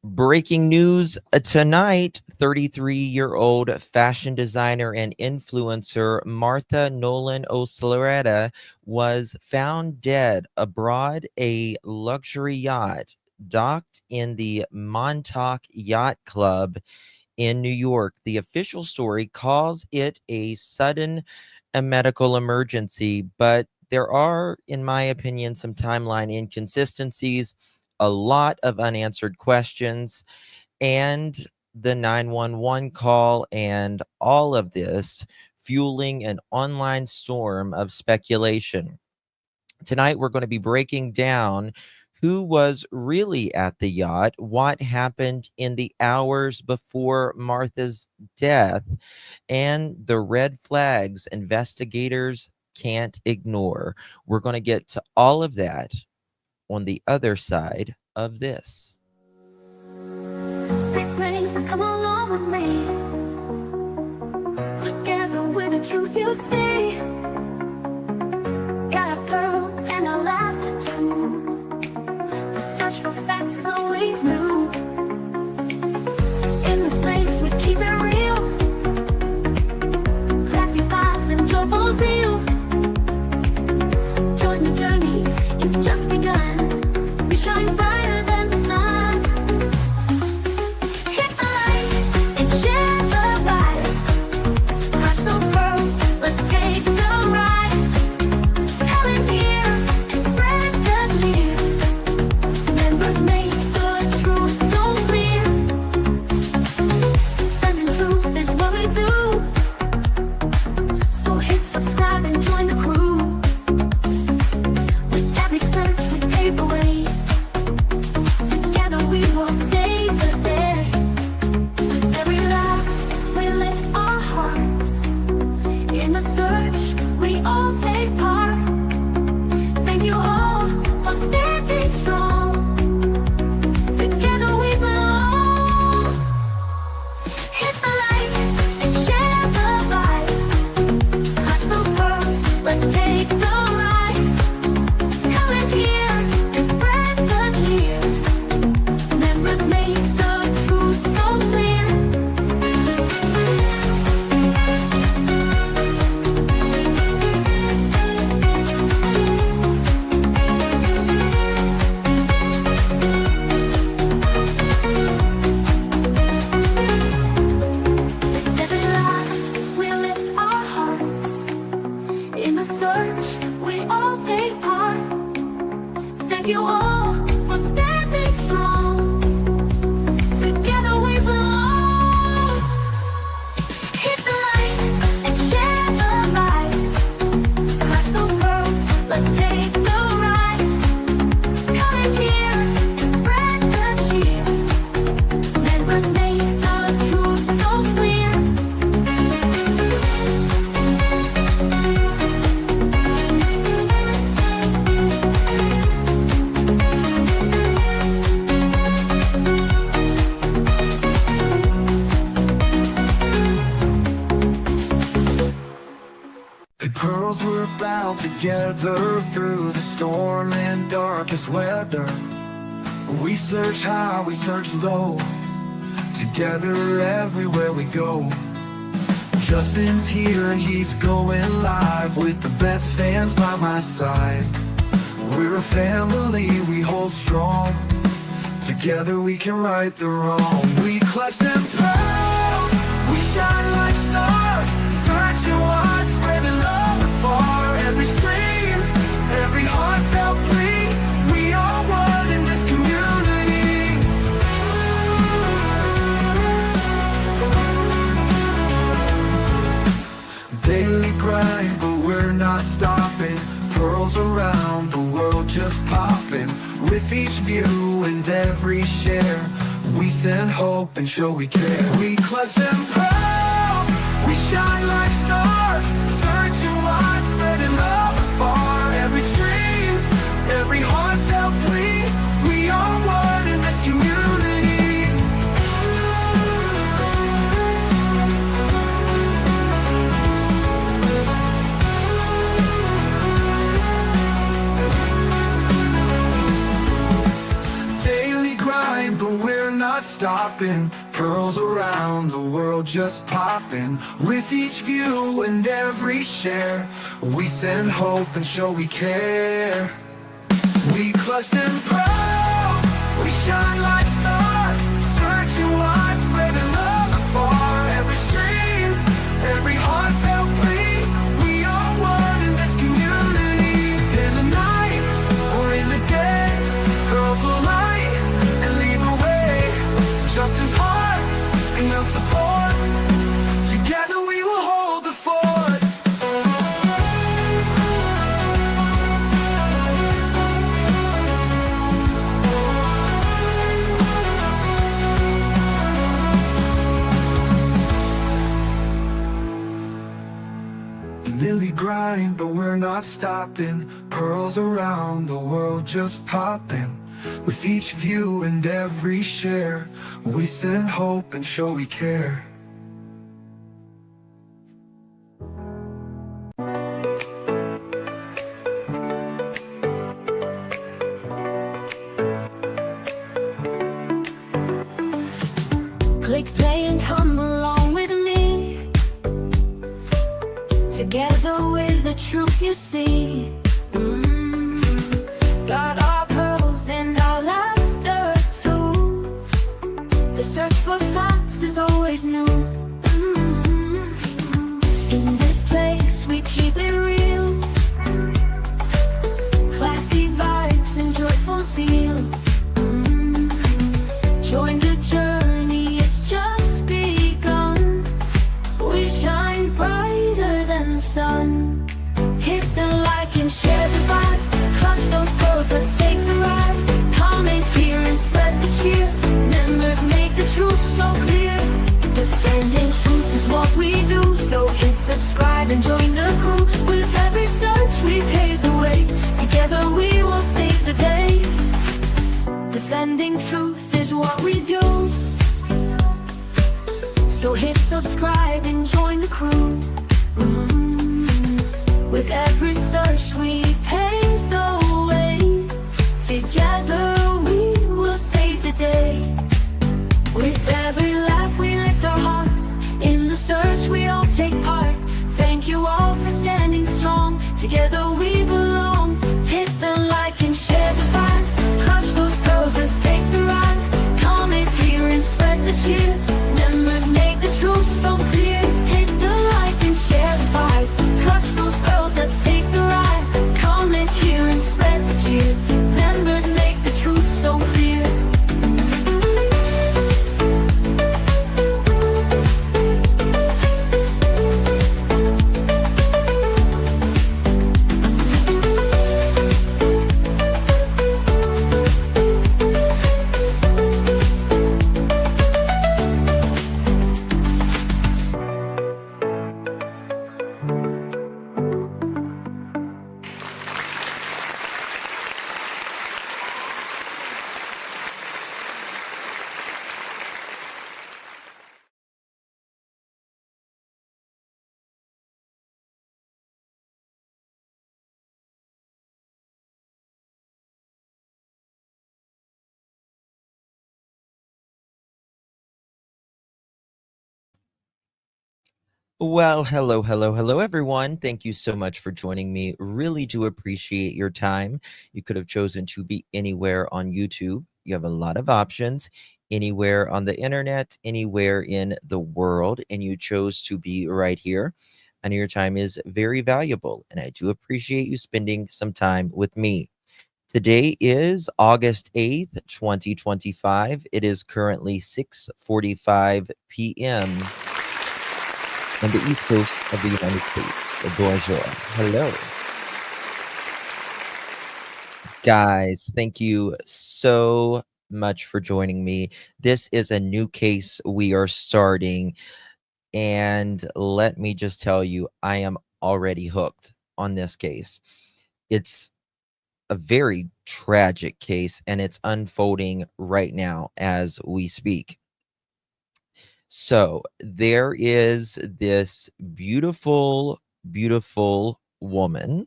Breaking news tonight, 33-year-old fashion designer and influencer Martha Nolan-O'Slatarra was found dead aboard a luxury yacht docked in the Montauk Yacht Club in New York. The official story calls it a sudden medical emergency, but there are, in my opinion, some timeline inconsistencies, a lot of unanswered questions, and the 911 call, and all of this fueling an online storm of speculation. Tonight, we're going to be breaking down who was really at the yacht, what happened in the hours before Martha's death, and the red flags investigators can't ignore. We're going to get to all of that on the other side of this. Big rain, come along with me. Together with the truth you'll see. Got our pearls and our laughter too. The search for facts is always new. In this place we keep it real. Classy vibes and joyful zeal. Join the journey, it's just begun. We shine brighter than the sun. Hit the light and share the vibe. Crush those pearls, let's take the ride. Helen here and spread the cheer. Members make the truth so clear. Standing truth is what we do. So hit subscribe and join the crew. With every search we pave the way. Together we will save the day. With every laugh we lift our hearts. In the search we all take part. Thank you all for standing strong. Together we belong. Hit the light and share the vibe. Clutch those pearls, let's take the ride. Come in here and spread the cheer. Members make the truth so clear. With every laugh we lift our hearts. In the search we all take part. Thank you all for standing strong. Together we belong. Hit the light and share the vibe. Clutch those pearls, let's take the ride. Come in here and spread the cheer. Members make the truth so clear. The pearls were bound together through the storm and darkest weather. We search high, we search low, together everywhere we go. Justin's here and he's going live with the best fans by my side. We're a family, we hold strong. Together we can right the wrong. We clutch them pearls, we shine like stars. Searching wide, spreading love afar. Every stream, every heartfelt plea. We are one in this community. Daily grind, but we're not stopping. Pearls around the world just popping. With each view and every share, we send hope and show we care. We clutch them pearls, we shine like stars. Searching wide, spreading love afar. Every stream, every heartfelt plea. We are one in this community. Daily grind, but we're not not stopping. Pearls around the world just popping. With each view and every share, we send hope and show we care. We clutch them pearls, we shine like stars, searching wide, spreading love afar. Every stream, every heartfelt plea, we are one in this community. In the night or in the day, pearls will light and lead the way. Just as hard and no support, together we will hold the fort. Lily grind, but we're not stopping. Pearls around the world just popping. With each view and every share, we send hope and show we care. Click play and come along with me. Together with the truth you see. Got our pearls and our laughter too. The search for facts is always new. In this place we keep it real. Classy vibes and joyful zeal. Join the journey, it's just begun. We shine brighter than the sun. Hit the like and share the vibe. Clutch those pearls, let's take the ride. Comments here and spread the cheer. Members make the truth so clear. Defending truth is what we do. So hit subscribe and join the crew. With every search we pave the way. Together we will save the day. Defending truth is what we do. So hit subscribe and join the crew. With every search we pave the way. Together we will save the day. With every laugh we lift our hearts. In the search we all take part. Thank you all for standing strong. Together we belong. Hit the like and share the vibe. Clutch those pearls, let's take the ride. Comments here and spread the cheer. Members make the truth so clear. Hit the like and share the vibe. Clutch those pearls, let's take the ride. Comment here and spread the cheer. Members make the truth so clear. Well, hello, everyone. Thank you so much for joining me. Really do appreciate your time. You could have chosen to be anywhere on YouTube. You have a lot of options, anywhere on the internet, anywhere in the world, and you chose to be right here. And your time is very valuable, and I do appreciate you spending some time with me. Today is August 8th, 2025. It is currently 6:45 p.m. on the East Coast of the United States. Bonjour. Hello. Guys, thank you so much for joining me. This is a new case we are starting. And let me just tell you, I am already hooked on this case. It's a very tragic case, and it's unfolding right now as we speak. So there is this beautiful, beautiful woman,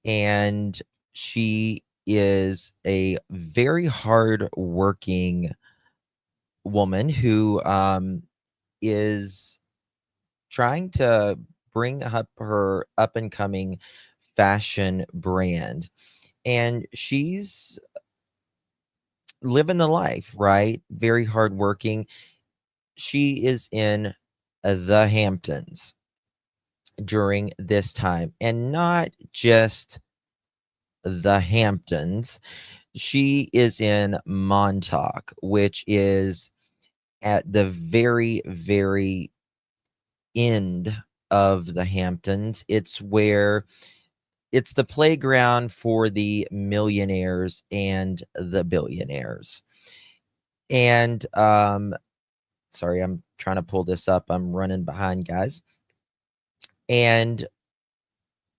and she is a very hard working woman who is trying to bring up her up and coming fashion brand. And she's living the life, right? Very hardworking. She is in the Hamptons during this time, and not just the Hamptons. She is in Montauk, which is at the very, very end of the Hamptons. It's the playground for the millionaires and the billionaires. And sorry, I'm trying to pull this up. I'm running behind, guys. And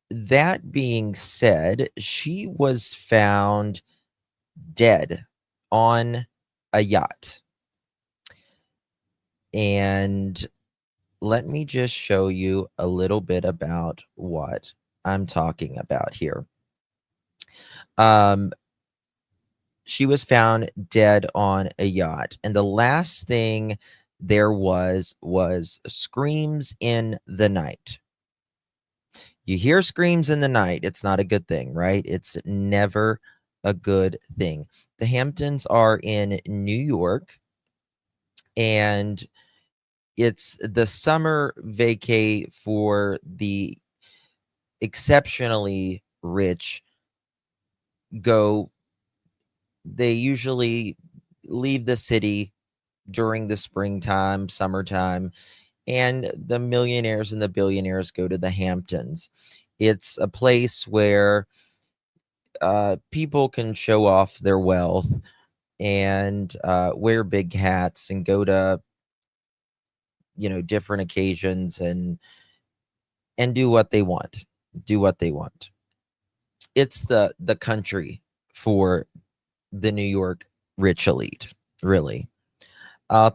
that being said, she was found dead on a yacht. And let me just show you a little bit about what I'm talking about here. Um, she was found dead on a yacht, and the last thing there was screams in the night. You hear screams in the night, it's not a good thing, right? It's never a good thing. The Hamptons are in New York, and it's the summer vacay for the exceptionally rich. They usually leave the city during the springtime, summertime, and the millionaires and the billionaires go to the Hamptons. It's a place where people can show off their wealth and wear big hats and go to different occasions and do what they want. It's the country for the New York rich elite, really.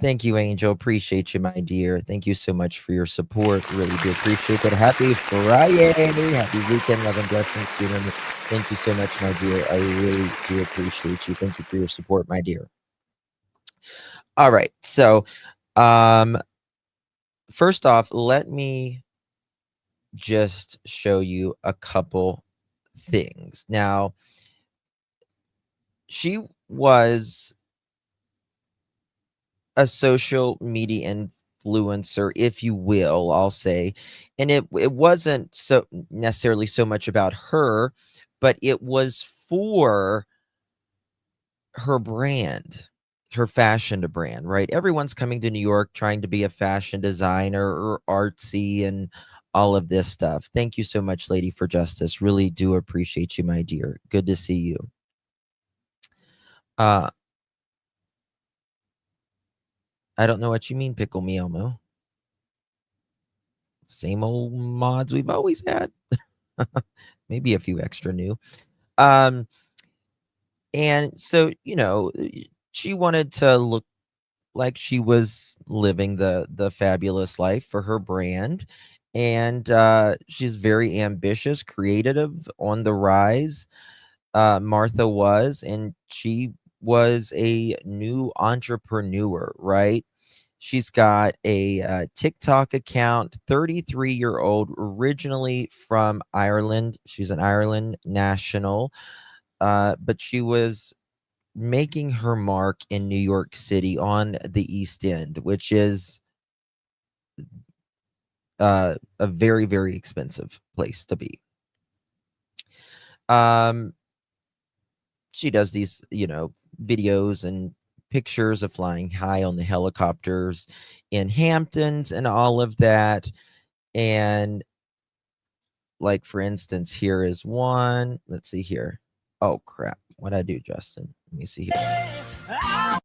Thank you, Angel. Appreciate you, my dear. Thank you so much for your support. Really do appreciate it. Happy Friday. Happy weekend. Love and blessings to you. Thank you so much, my dear. I really do appreciate you. Thank you for your support, my dear. All right. So, first off, let me just show you a couple things. Now, she was a social media influencer, if you will, I'll say. And it wasn't so necessarily so much about her, but it was for her brand, her fashion brand, right? Everyone's coming to New York trying to be a fashion designer or artsy and all of this stuff. Thank you so much, Lady for Justice. Really do appreciate you, my dear. Good to see you. I don't know what you mean, Pickle Me Elmo. Same old mods we've always had. Maybe a few extra new. And so, she wanted to look like she was living the fabulous life for her brand. And she's very ambitious, creative, on the rise. Martha was, and she was a new entrepreneur, right? She's got a TikTok account, 33-year-old, originally from Ireland. She's an Ireland national, but she was making her mark in New York City on the East End, which is a very, very expensive place to be. She does these, videos and pictures of flying high on the helicopters in Hamptons and all of that. And like, for instance, here is one. Let's see here. Oh, crap. What'd I do, Justin? Let me see here.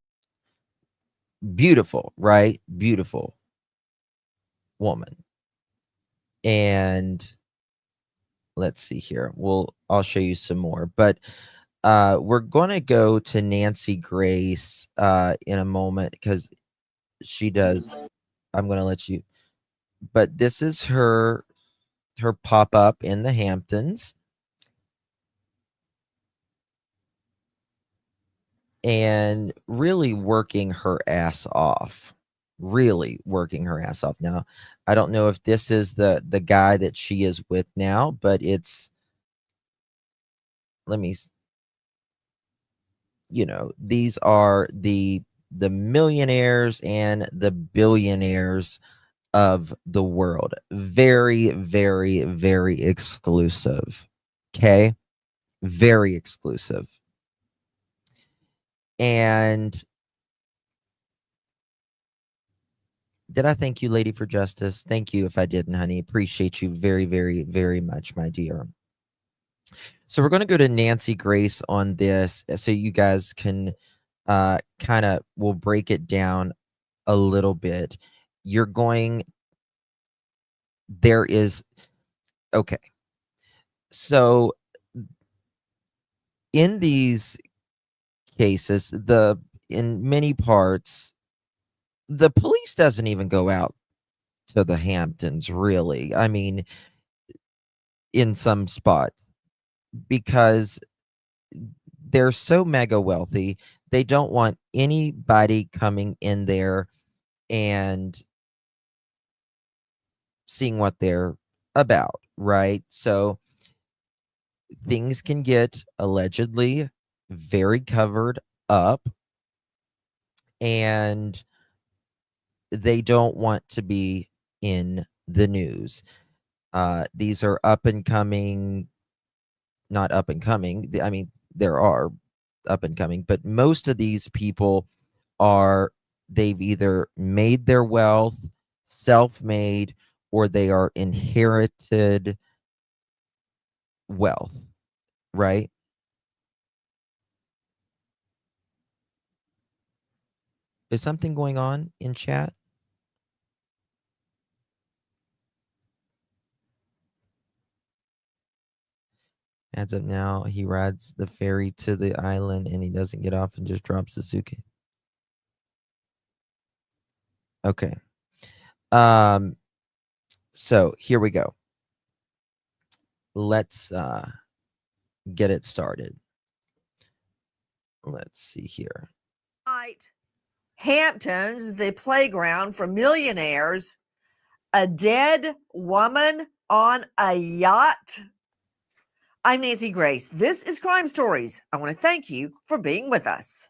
Beautiful, right? Beautiful woman. And let's see here. I'll show you some more. But we're going to go to Nancy Grace in a moment because she does. I'm going to let you. But this is her pop-up in the Hamptons. and really working her ass off. Really working her ass off. Now, I don't know if this is the guy that she is with now, but it's, let me, these are the millionaires and the billionaires of the world. Very, very, very exclusive. Okay? Very exclusive. And did I thank you, Lady for Justice? Thank you if I didn't, honey. Appreciate you very, very, very much, my dear. So we're going to go to Nancy Grace on this so you guys can kind of, we'll break it down a little bit. You're going, there is, okay. So in these cases, in many parts, the police doesn't even go out to the Hamptons, really. I mean, in some spots, because they're so mega wealthy, they don't want anybody coming in there and seeing what they're about, right? So things can get allegedly very covered up, and they don't want to be in the news. These are up and coming, not up and coming. I mean, there are up and coming, but most of these people they've either made their wealth, self-made, or they are inherited wealth, right? Is something going on in chat? Adds up now. He rides the ferry to the island and he doesn't get off and just drops the suitcase. Okay. So here we go. Let's get it started. Let's see here. Hamptons, the playground for millionaires, a dead woman on a yacht. I'm Nancy Grace. This is Crime Stories. I want to thank you for being with us.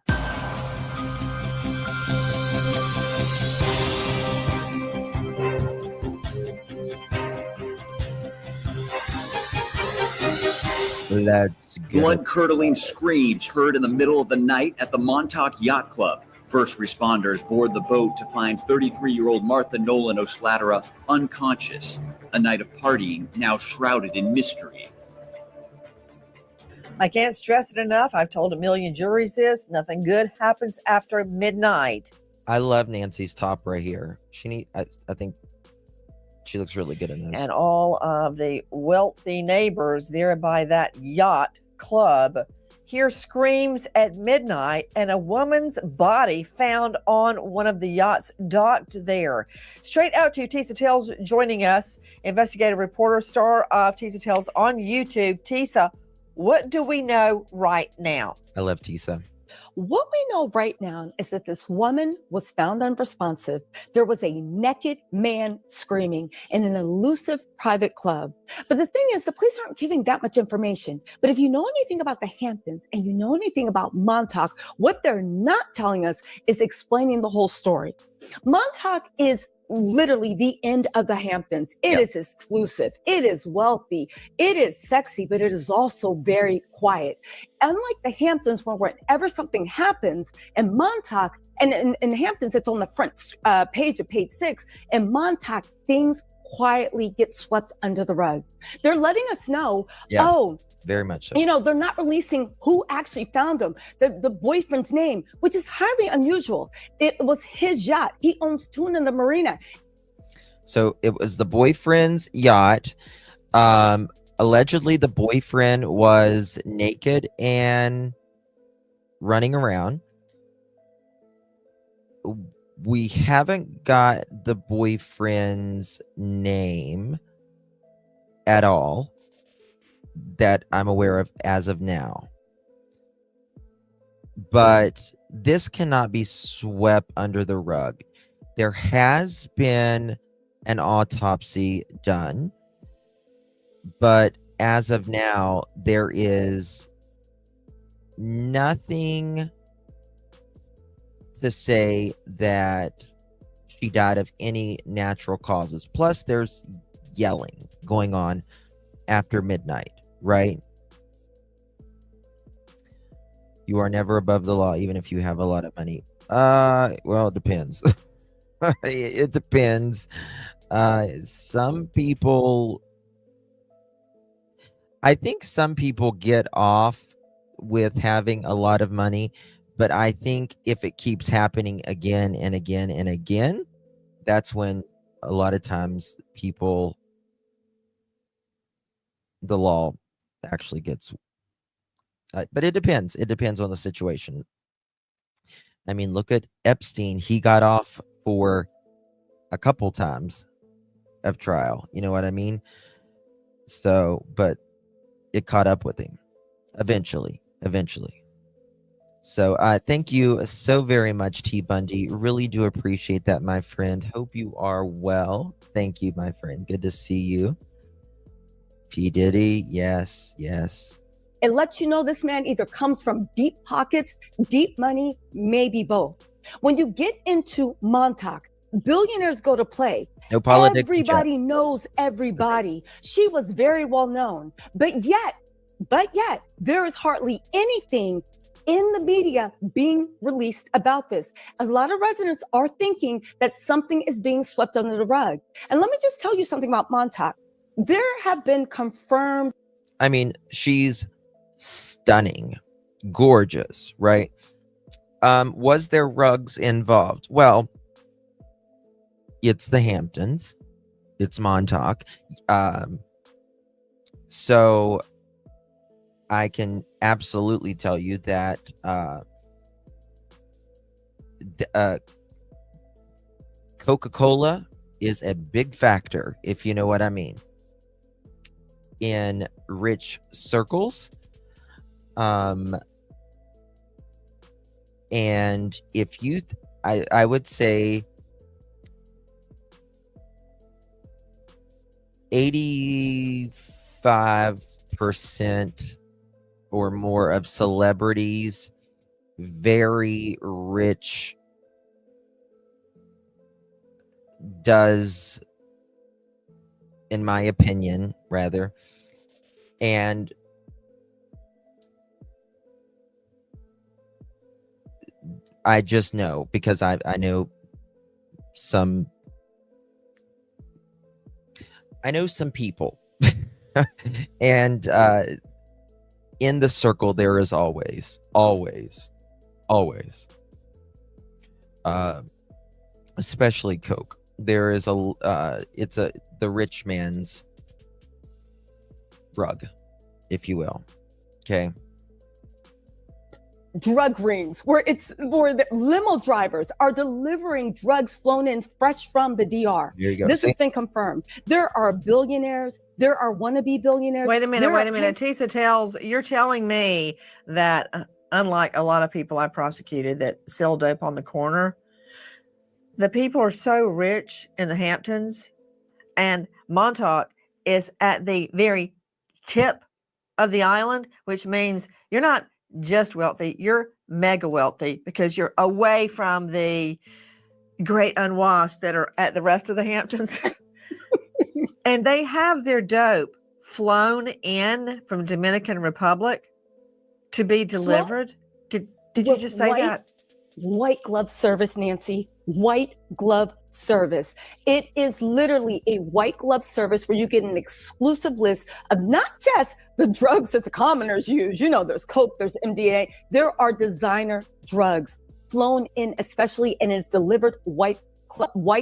Let's go. Blood-curdling screams heard in the middle of the night at the Montauk Yacht Club. First responders board the boat to find 33-year-old Martha Nolan-O'Slatarra unconscious. A night of partying now shrouded in mystery. I can't stress it enough. I've told a million juries this. Nothing good happens after midnight. I love Nancy's top right here. I think she looks really good in this. And all of the wealthy neighbors there by that yacht club hear screams at midnight and a woman's body found on one of the yachts docked there. Straight out to Tisa Tales joining us, investigative reporter, star of Tisa Tales on YouTube. Tisa, what do we know right now? I love Tisa. What we know right now is that this woman was found unresponsive. There was a naked man screaming in an elusive private club. But the thing is, the police aren't giving that much information. But if you know anything about the Hamptons and you know anything about Montauk, what they're not telling us is explaining the whole story. Montauk is literally the end of the Hamptons. It is exclusive. It is wealthy. It is sexy, but it is also very quiet. Unlike the Hamptons, whenever something happens, in Montauk, and in Hamptons, it's on the front page of page 6. In Montauk, things quietly get swept under the rug. They're letting us know, very much so. You know, they're not releasing who actually found him, the boyfriend's name, which is highly unusual. It was his yacht. He owns two in the marina. So it was the boyfriend's yacht. Allegedly, the boyfriend was naked and running around. We haven't got the boyfriend's name at all that I'm aware of as of now. but this cannot be swept under the rug. There has been an autopsy done, but as of now, there is nothing to say that she died of any natural causes. Plus, there's yelling going on after midnight, right? You are never above the law, even if you have a lot of money. Well, it depends. It depends. Some people, I think some people get off with having a lot of money, but I think if it keeps happening again and again and again, that's when a lot of times people, the law actually gets, but it depends. It depends on the situation. I mean, look at Epstein. He got off for a couple times of trial. You know what I mean? So, but it caught up with him eventually. So thank you so very much, T. Bundy. Really do appreciate that, my friend. Hope you are well. Thank you, my friend. Good to see you. P. Diddy, yes. It lets you know this man either comes from deep pockets, deep money, maybe both. When you get into Montauk, billionaires go to play. No politics. Everybody knows everybody. She was very well known, but yet, there is hardly anything in the media being released about this. A lot of residents are thinking that something is being swept under the rug. And let me just tell you something about Montauk. There have been confirmed. I mean, she's stunning, gorgeous, right? Was there rugs involved? Well, it's the Hamptons, it's Montauk. So I can absolutely tell you that Coca-Cola is a big factor, if you know what I mean, in rich circles. And if you, I would say 85% or more of celebrities, very rich, does, in my opinion, rather, and I just know because I know some people and in the circle there is always especially Coke, there is it's the rich man's drug, if you will. Okay. Drug rings where the limo drivers are delivering drugs flown in fresh from the DR. There you go. This has been confirmed. There are billionaires. There are wannabe billionaires. Wait a minute. Tisa you're telling me that unlike a lot of people I prosecuted that sell dope on the corner, the people are so rich in the Hamptons, and Montauk is at the very tip of the island, which means you're not just wealthy, you're mega wealthy because you're away from the great unwashed that are at the rest of the Hamptons. And they have their dope flown in from Dominican Republic to be delivered. Did you just say that? White glove service, Nancy. White glove service. It is literally a white glove service where you get an exclusive list of not just the drugs that the commoners use. You know, there's Coke, there's MDA. There are designer drugs flown in, especially, and it's delivered white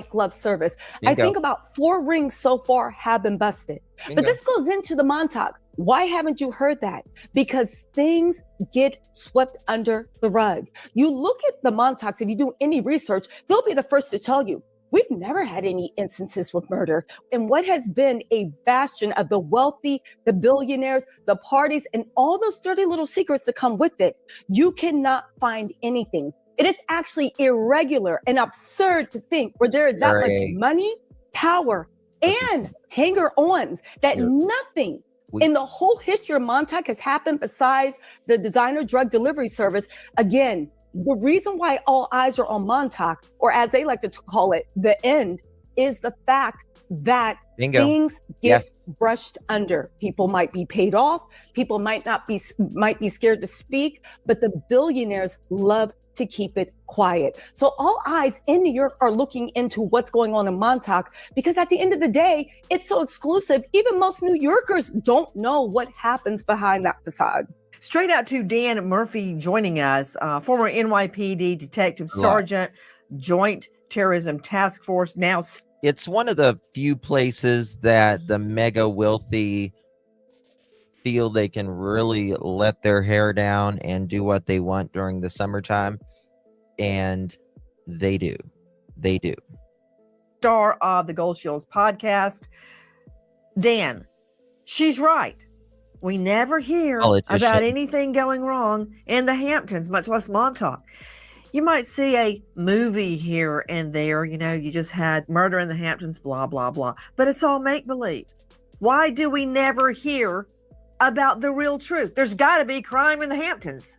glove service. Bingo. I think about 4 rings so far have been busted. Bingo. But this goes into the Montauk. Why haven't you heard that? Because things get swept under the rug. You look at the Montauks, if you do any research, they'll be the first to tell you We've never had any instances with murder. And what has been a bastion of the wealthy, the billionaires, the parties, and all those dirty little secrets that come with it, you cannot find anything. It is actually irregular and absurd to think where there is that much money, power, and hanger-ons that nothing in the whole history of Montauk has happened besides the designer drug delivery service. Again, the reason why all eyes are on Montauk, or as they like to call it, the end, is the fact that things get brushed under. People might be paid off. People might be scared to speak, but the billionaires love to keep it quiet. So all eyes in New York are looking into what's going on in Montauk, because at the end of the day, it's so exclusive. Even most New Yorkers don't know what happens behind that facade. Straight out to Dan Murphy joining us, former NYPD Detective Sergeant, Joint Terrorism Task Force. Now, it's one of the few places that the mega wealthy feel they can really let their hair down and do what they want during the summertime. And they do. They do. Star of the Gold Shields podcast. Dan, she's right. We never hear about anything going wrong in the Hamptons, much less Montauk. You might see a movie here and there, you know, you just had murder in the Hamptons, blah, blah, blah. But it's all make-believe. Why do we never hear about the real truth? There's got to be crime in the Hamptons.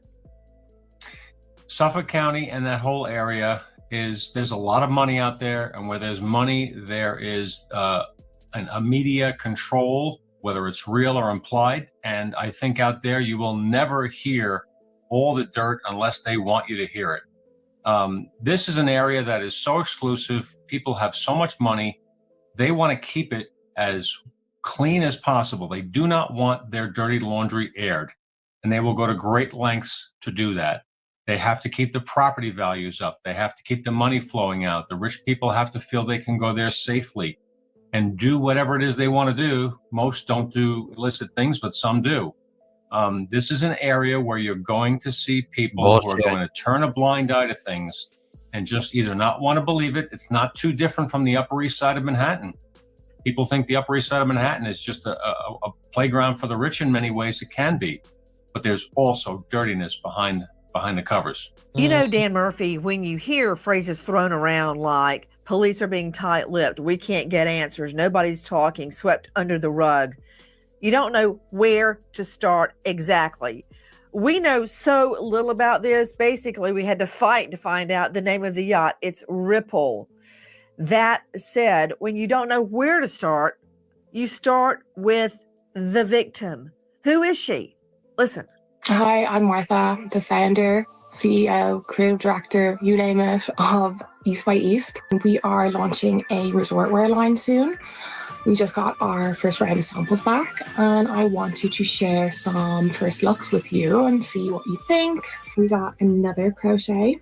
Suffolk County and that whole area there's a lot of money out there. And where there's money, there is a media control, whether it's real or implied. And I think out there, you will never hear all the dirt unless they want you to hear it. This is an area that is so exclusive. People have so much money. They want to keep it as clean as possible. They do not want their dirty laundry aired, and they will go to great lengths to do that. They have to keep the property values up. They have to keep the money flowing out. The rich people have to feel they can go there safely and do whatever it is they want to do. Most don't do illicit things, but some do. This is an area where you're going to see people who are going to turn a blind eye to things and just either not want to believe it. It's not too different from the Upper East Side of Manhattan. People think the Upper East Side of Manhattan is just a playground for the rich. In many ways it can be, but there's also dirtiness behind the covers. You know, Dan Murphy, when you hear phrases thrown around like police are being tight-lipped, we can't get answers, nobody's talking, swept under the rug, you don't know where to start exactly. We know so little about this. Basically, we had to fight to find out the name of the yacht. It's Ripple. That said, when you don't know where to start, you start with the victim. Who is she? Listen. Hi, I'm Martha, the founder, CEO, creative director, you name it, of East by East. We are launching a resort wear line soon. We just got our first round of samples back, and I wanted to share some first looks with you and see what you think. We got another crochet.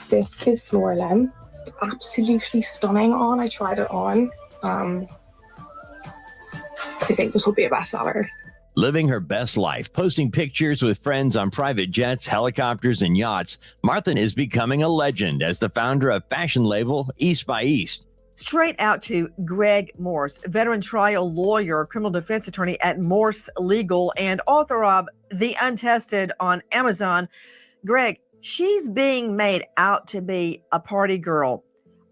This is floor length. Absolutely stunning on. I tried it on. I think this will be a bestseller. Living her best life, posting pictures with friends on private jets, helicopters, and yachts, Martha is becoming a legend as the founder of fashion label East by East. Straight out to Greg Morse, veteran trial lawyer, criminal defense attorney at Morse Legal, and author of The Untested on Amazon. Greg, she's being made out to be a party girl.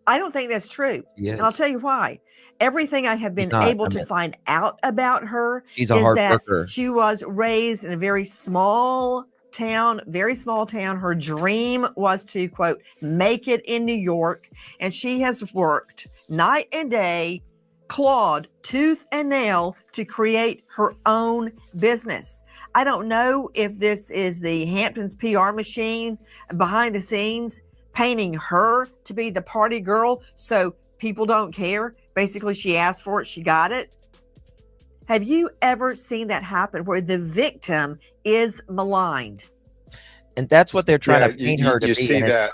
I don't think that's true. Yes. And I'll tell you why. Everything I have been able to find out about her is that worker. She was raised in a very small town. Her dream was to, quote, make it in New York. And she has worked night and day, clawed tooth and nail to create her own business. I don't know if this is the Hamptons PR machine behind the scenes painting her to be the party girl so people don't care. Basically, she asked for it, she got it. Have you ever seen that happen where the victim is maligned? And that's what they're trying to paint her to be. You see that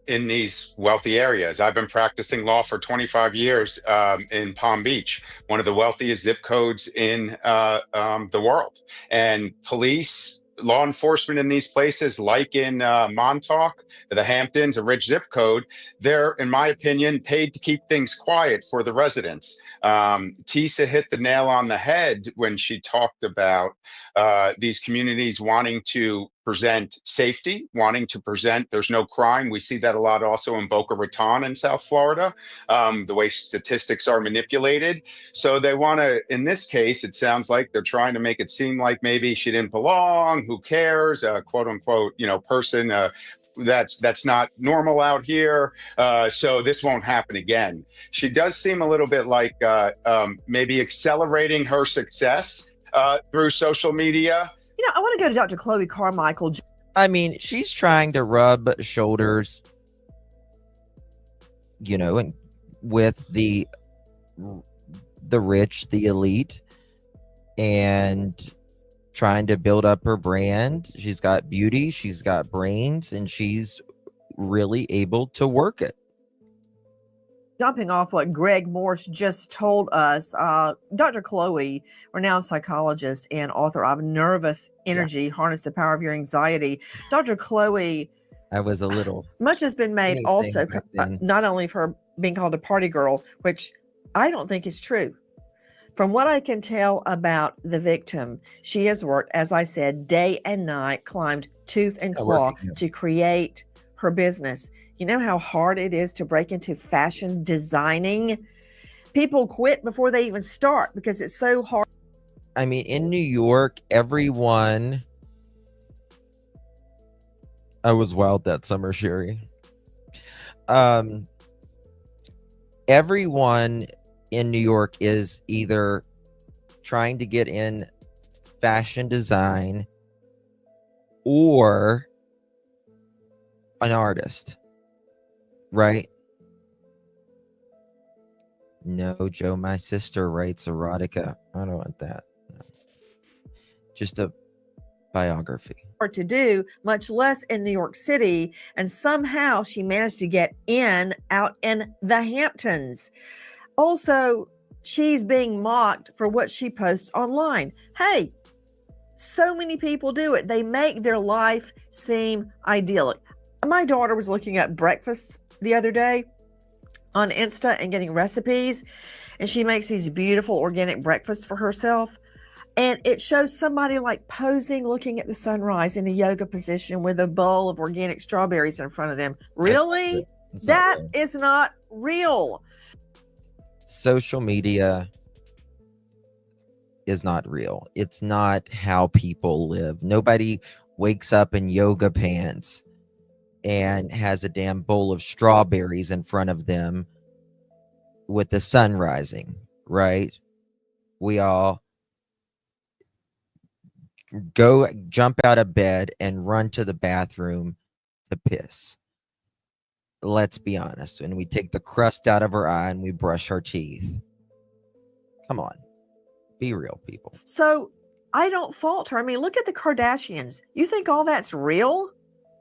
in these wealthy areas. I've been practicing law for 25 years in Palm Beach, one of the wealthiest zip codes in the world. And police law enforcement in these places, like in Montauk, the Hamptons, a rich zip code, they're, in my opinion, paid to keep things quiet for the residents. Tisa hit the nail on the head when she talked about these communities wanting to present safety, wanting to present there's no crime. We see that a lot also in Boca Raton in South Florida, the way statistics are manipulated. So they want to, in this case, it sounds like they're trying to make it seem like maybe she didn't belong. Who cares? Quote unquote, person that's not normal out here. So this won't happen again. She does seem a little bit like maybe accelerating her success through social media. I want to go to Dr. Chloe Carmichael. I mean, she's trying to rub shoulders, and with the rich, the elite, and trying to build up her brand. She's got beauty, she's got brains, and she's really able to work it. Jumping off what Greg Morse just told us, Dr. Chloe, renowned psychologist and author of Nervous Energy, Harness the Power of Your Anxiety. Dr. Chloe, I was a little... much has been made also, not only of her being called a party girl, which I don't think is true. From what I can tell about the victim, she has worked, as I said, day and night, climbed tooth and claw to create her business. You know how hard it is to break into fashion designing? People quit before they even start because it's so hard. I mean, in New York, everyone... I was wild that summer, Sherry. Everyone in New York is either trying to get in fashion design or an artist, right? No, Joe, my sister writes erotica. I don't want that. No. Just a biography. To do, much less in New York City, and somehow she managed to get out in the Hamptons. Also, she's being mocked for what she posts online. Hey, so many people do it. They make their life seem idyllic. My daughter was looking at breakfasts the other day on Insta and getting recipes, and she makes these beautiful organic breakfasts for herself. And it shows somebody like posing, looking at the sunrise in a yoga position with a bowl of organic strawberries in front of them. Really? That is not real. Social media is not real. It's not how people live. Nobody wakes up in yoga pants and has a damn bowl of strawberries in front of them with the sun rising, right? We all go jump out of bed and run to the bathroom to piss. Let's be honest. And we take the crust out of our eye and we brush our teeth. Come on. Be real, people. So I don't fault her. I mean, look at the Kardashians. You think all that's real?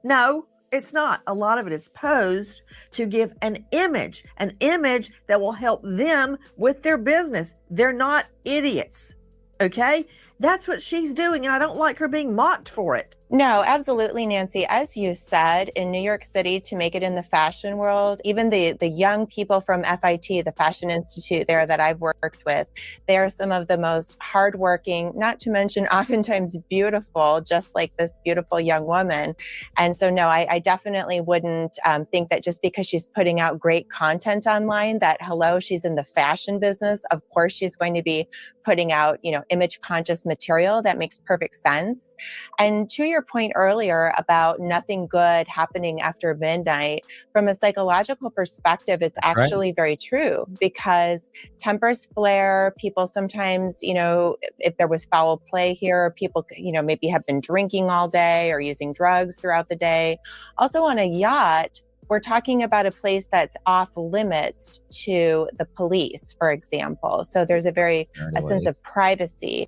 No, it's not. A lot of it is posed to give an image that will help them with their business. They're not idiots. Okay? That's what she's doing, and I don't like her being mocked for it. No, absolutely, Nancy. As you said, in New York City, to make it in the fashion world, even the young people from FIT, the Fashion Institute there that I've worked with, they are some of the most hardworking, not to mention oftentimes beautiful, just like this beautiful young woman. And so, no, I definitely wouldn't think that just because she's putting out great content online that, hello, she's in the fashion business. Of course, she's going to be putting out, image conscious material. That makes perfect sense. And to your point earlier about nothing good happening after midnight, from a psychological perspective, it's actually very true, because tempers flare. People sometimes, if there was foul play here, people, maybe have been drinking all day or using drugs throughout the day. Also on a yacht, we're talking about a place that's off limits to the police, for example. So there's a sense of privacy.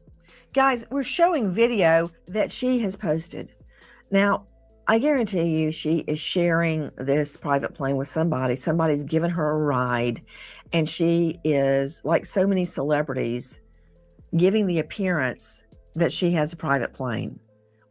Guys, we're showing video that she has posted. Now, I guarantee you she is sharing this private plane with somebody. Somebody's given her a ride, and she is, like so many celebrities, giving the appearance that she has a private plane.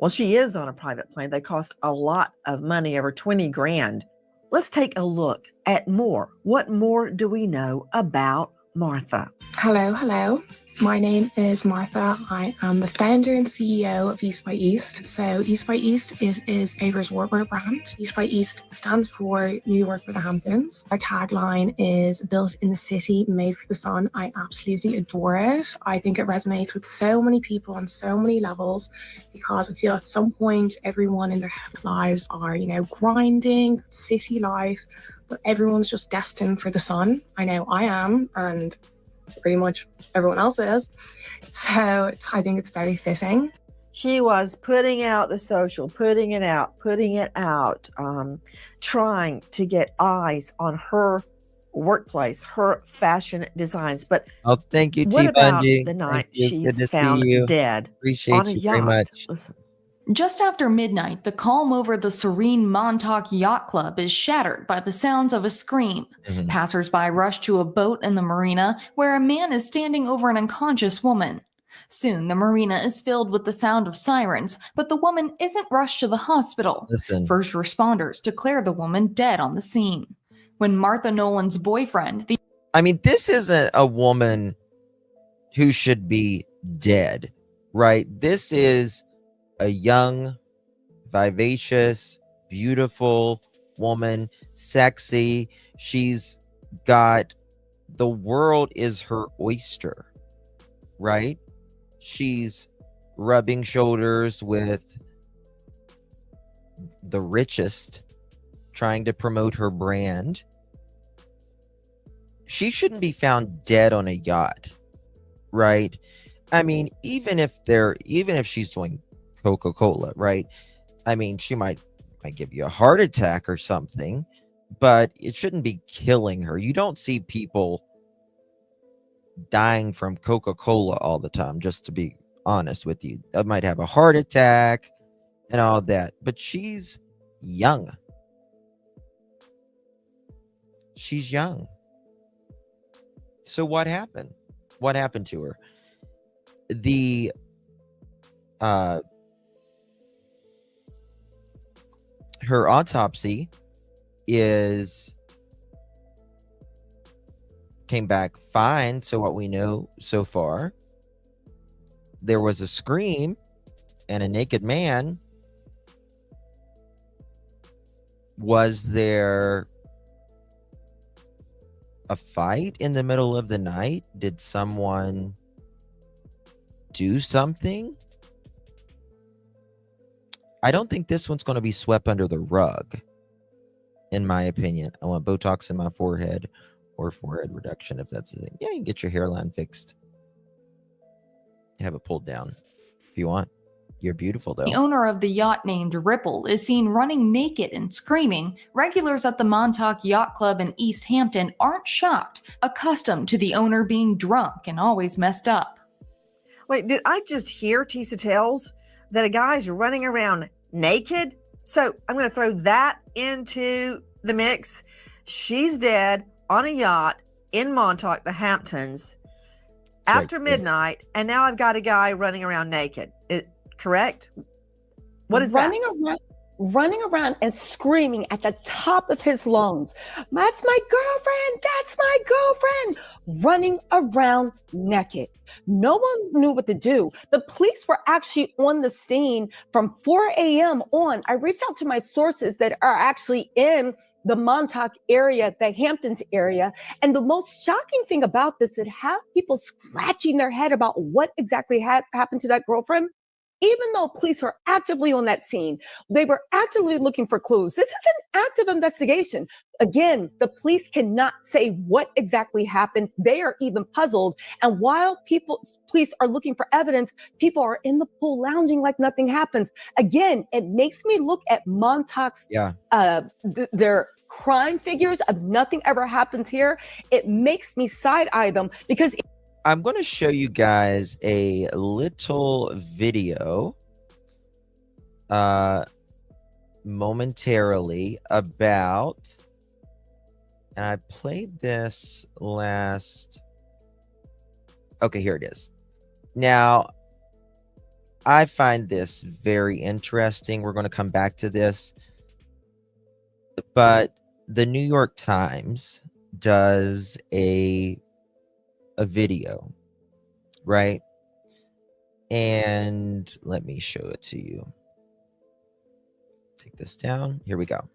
Well, she is on a private plane. They cost a lot of money, over 20 grand. Let's take a look at more. What more do we know about Martha? Hello. My name is Martha. I am the founder and CEO of East by East. So East by East, it is a resort wear brand. East by East stands for New York for the Hamptons. Our tagline is built in the city, made for the sun. I absolutely adore it. I think it resonates with so many people on so many levels, because I feel at some point everyone in their lives are, grinding, city life, but everyone's just destined for the sun. I know I am, and pretty much everyone else is. So I think it's very fitting. She was putting out the social, putting it out, trying to get eyes on her workplace, her fashion designs. But thank you, what T. about Bundy. the Thank night you. Good she's to see found you. dead Appreciate on a you very yacht? much. Listen. Just after midnight, the calm over the serene Montauk Yacht Club is shattered by the sounds of a scream. Mhm. Passers-by rush to a boat in the marina where a man is standing over an unconscious woman. Soon, the marina is filled with the sound of sirens, but the woman isn't rushed to the hospital. Listen. First responders declare the woman dead on the scene. When Martha Nolan's boyfriend, this isn't a woman who should be dead, right? This is a young, vivacious, beautiful woman, sexy. She's got, the world is her oyster, right? She's rubbing shoulders with the richest, trying to promote her brand. She shouldn't be found dead on a yacht, right? Even if she's doing Coca-Cola, right? She might give you a heart attack or something, but it shouldn't be killing her. You don't see people dying from Coca-Cola all the time, just to be honest with you. I might have a heart attack and all that, but she's young. She's young. So what happened? What happened to her? Her autopsy came back fine. So what we know so far, there was a scream and a naked man. Was there a fight in the middle of the night? Did someone do something? I don't think this one's going to be swept under the rug, in my opinion. I want Botox in my forehead, or forehead reduction, if that's the thing. Yeah, you can get your hairline fixed. Have it pulled down if you want. You're beautiful, though. the owner of the yacht named Ripple is seen running naked and screaming. Regulars at the Montauk Yacht Club in East Hampton aren't shocked, accustomed to the owner being drunk and always messed up. Wait, did I just hear Tisa tells that a guy's running around naked? So I'm going to throw that into the mix. She's dead on a yacht in Montauk, the Hamptons, after midnight, and now I've got a guy running around naked. Correct? What is running around and screaming at the top of his lungs, "That's my girlfriend! That's my girlfriend!" Running around naked. No one knew what to do. The police were actually on the scene from 4 a.m. on. I reached out to my sources that are actually in the Montauk area, the Hamptons area. And the most shocking thing about this is have people scratching their head about what exactly happened to that girlfriend. Even though police are actively on that scene, they were actively looking for clues. This is an active investigation. Again, the police cannot say what exactly happened. They are even puzzled. And while police are looking for evidence, people are in the pool lounging like nothing happens. Again, it makes me look at Montauk's, their crime figures of nothing ever happens here. It makes me side-eye them because I'm going to show you guys a little video momentarily about, and I played this last. Okay, here it is. Now, I find this very interesting. We're going to come back to this. But the New York Times does a video, right? And let me show it to you. Take this down. Here we go.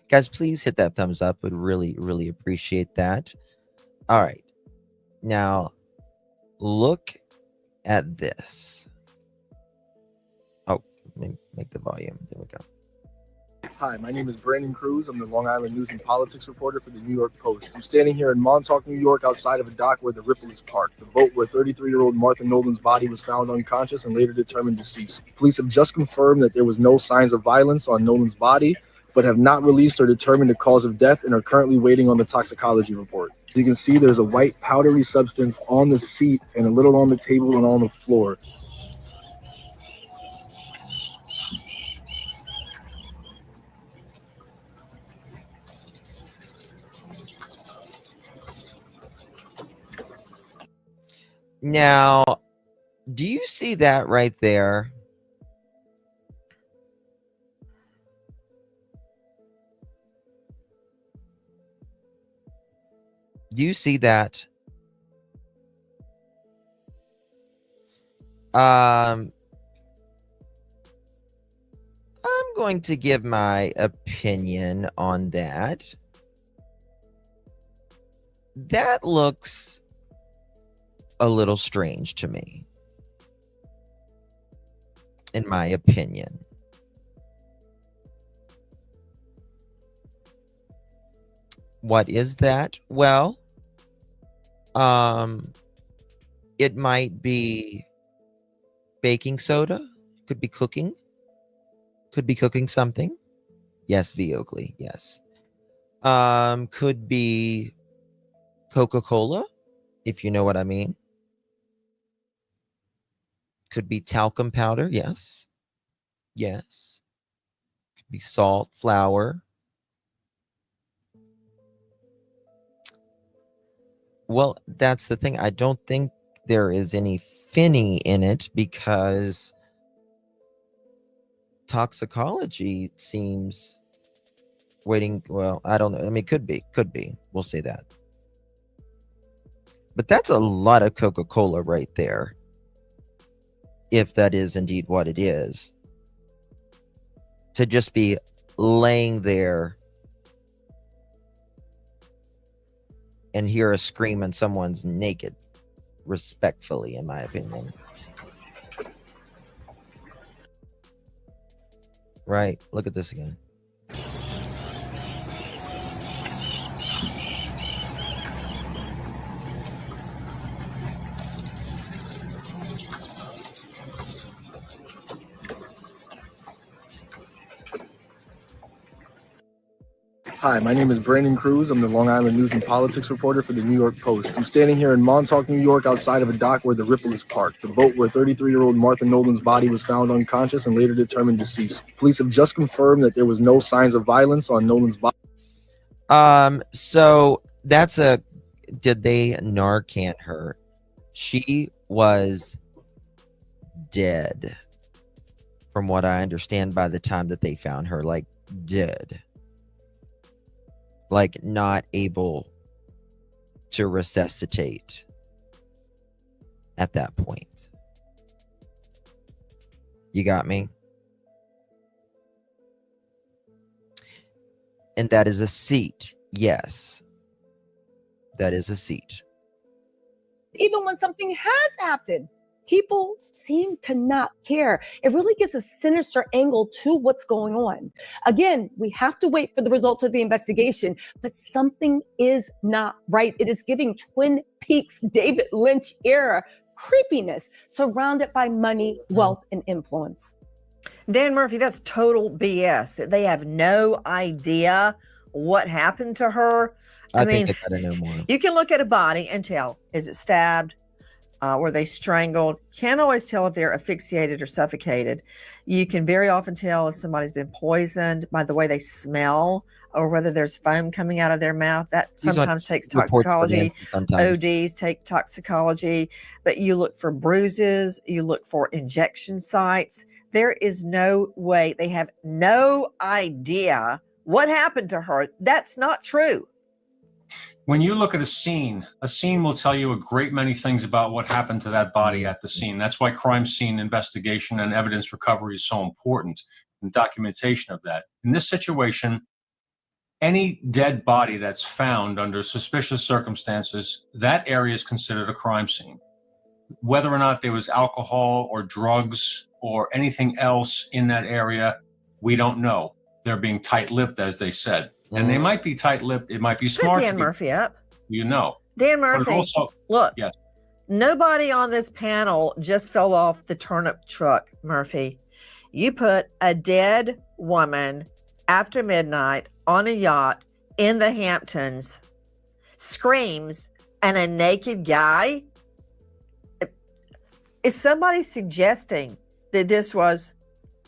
Guys, please hit that thumbs up. Would really, really appreciate that. All right. Now, look at this. Oh, let me make the volume. There we go. Hi, my name is Brandon Cruz. I'm the Long Island News and Politics reporter for the New York Post. I'm standing here in Montauk, New York, outside of a dock where the Ripple is parked, the boat where 33-year-old Martha Nolan's body was found unconscious and later determined deceased. Police have just confirmed that there was no signs of violence on Nolan's body, but have not released or determined the cause of death and are currently waiting on the toxicology report. As you can see, there's a white powdery substance on the seat and a little on the table and on the floor. Now, do you see that right there? Do you see that? I'm going to give my opinion on that. That looks a little strange to me, in my opinion. What is that? Well, it might be baking soda, could be cooking something. Yes, V. Oakley, yes. Could be Coca-Cola, if you know what I mean. Could be talcum powder, yes. Yes. Could be salt, flour. Well, that's the thing. I don't think there is any finny in it because toxicology seems waiting. Well, I don't know. I mean, could be. We'll say that. But that's a lot of Coca-Cola right there. If that is indeed what it is. To just be laying there and hear a scream and someone's naked, respectfully, in my opinion. Right, look at this again. Hi, my name is Brandon Cruz. I'm the Long Island News and Politics reporter for the New York Post. I'm standing here in Montauk, New York, outside of a dock where the Ripple is parked, the boat where 33-year-old Martha Nolan's body was found unconscious and later determined deceased. Police have just confirmed that there was no signs of violence on Nolan's body. So that's did they Narcan her? She was dead, from what I understand, by the time that they found her, like dead. Like not able to resuscitate at that point. You got me? And that is a seat. Yes. That is a seat. Even when something has happened, people seem to not care. It really gives a sinister angle to what's going on. Again, we have to wait for the results of the investigation, but something is not right. It is giving Twin Peaks, David Lynch era creepiness, surrounded by money, wealth, and influence. Dan Murphy, that's total BS. They have no idea what happened to her. I mean, think I gotta know more. You can look at a body and tell, is it stabbed? where they strangled. Can't always tell if they're asphyxiated or suffocated. You can very often tell if somebody's been poisoned by the way they smell or whether there's foam coming out of their mouth. That These aren't sometimes takes reports for toxicology. Nancy sometimes. ODs take toxicology, but you look for bruises, you look for injection sites. There is no way. They have no idea what happened to her. That's not true. When you look at a scene will tell you a great many things about what happened to that body at the scene. That's why crime scene investigation and evidence recovery is so important, and documentation of that. In this situation, any dead body that's found under suspicious circumstances, that area is considered a crime scene. Whether or not there was alcohol or drugs or anything else in that area, we don't know. They're being tight-lipped, as they said. And they might be tight-lipped. It might be Put smart. Dan Murphy up. You know. Dan But Murphy, also, look, yes. nobody on this panel just fell off the turnip truck, Murphy. You put a dead woman after midnight on a yacht in the Hamptons, screams, and a naked guy. Is somebody suggesting that this was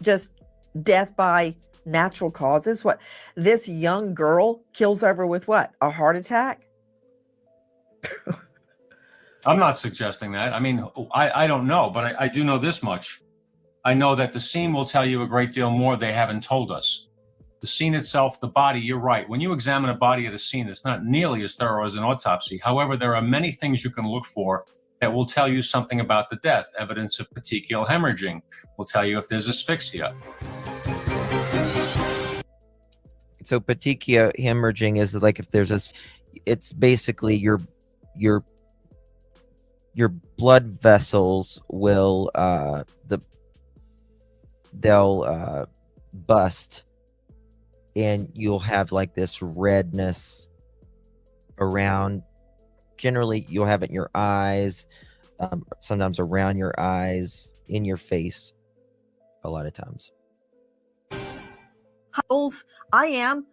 just death by natural causes? What, this young girl kills over with what? A heart attack? I'm not suggesting that. I mean, I don't know, but I do know this much. I know that the scene will tell you a great deal more they haven't told us. The scene itself, the body, you're right. When you examine a body at a scene, it's not nearly as thorough as an autopsy. However, there are many things you can look for that will tell you something about the death. Evidence of petechial hemorrhaging will tell you if there's asphyxia. So petechial hemorrhaging is like if there's a, it's basically your blood vessels will they'll bust, and you'll have like this redness around. Generally, you'll have it in your eyes, sometimes around your eyes, in your face, a lot of times. I am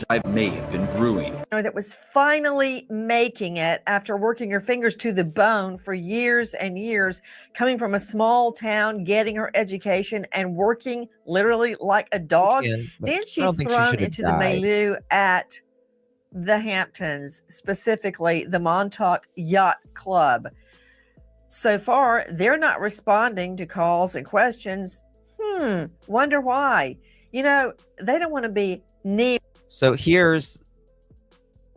I may have been brewing. that was finally making it after working her fingers to the bone for years and years, coming from a small town, getting her education and working literally like a dog. Again, but Then I don't she's think she thrown should have into the died. milieu at the Hamptons, specifically the Montauk Yacht Club. So far, they're not responding to calls and questions. Wonder why. You know, they don't want to be near. So here's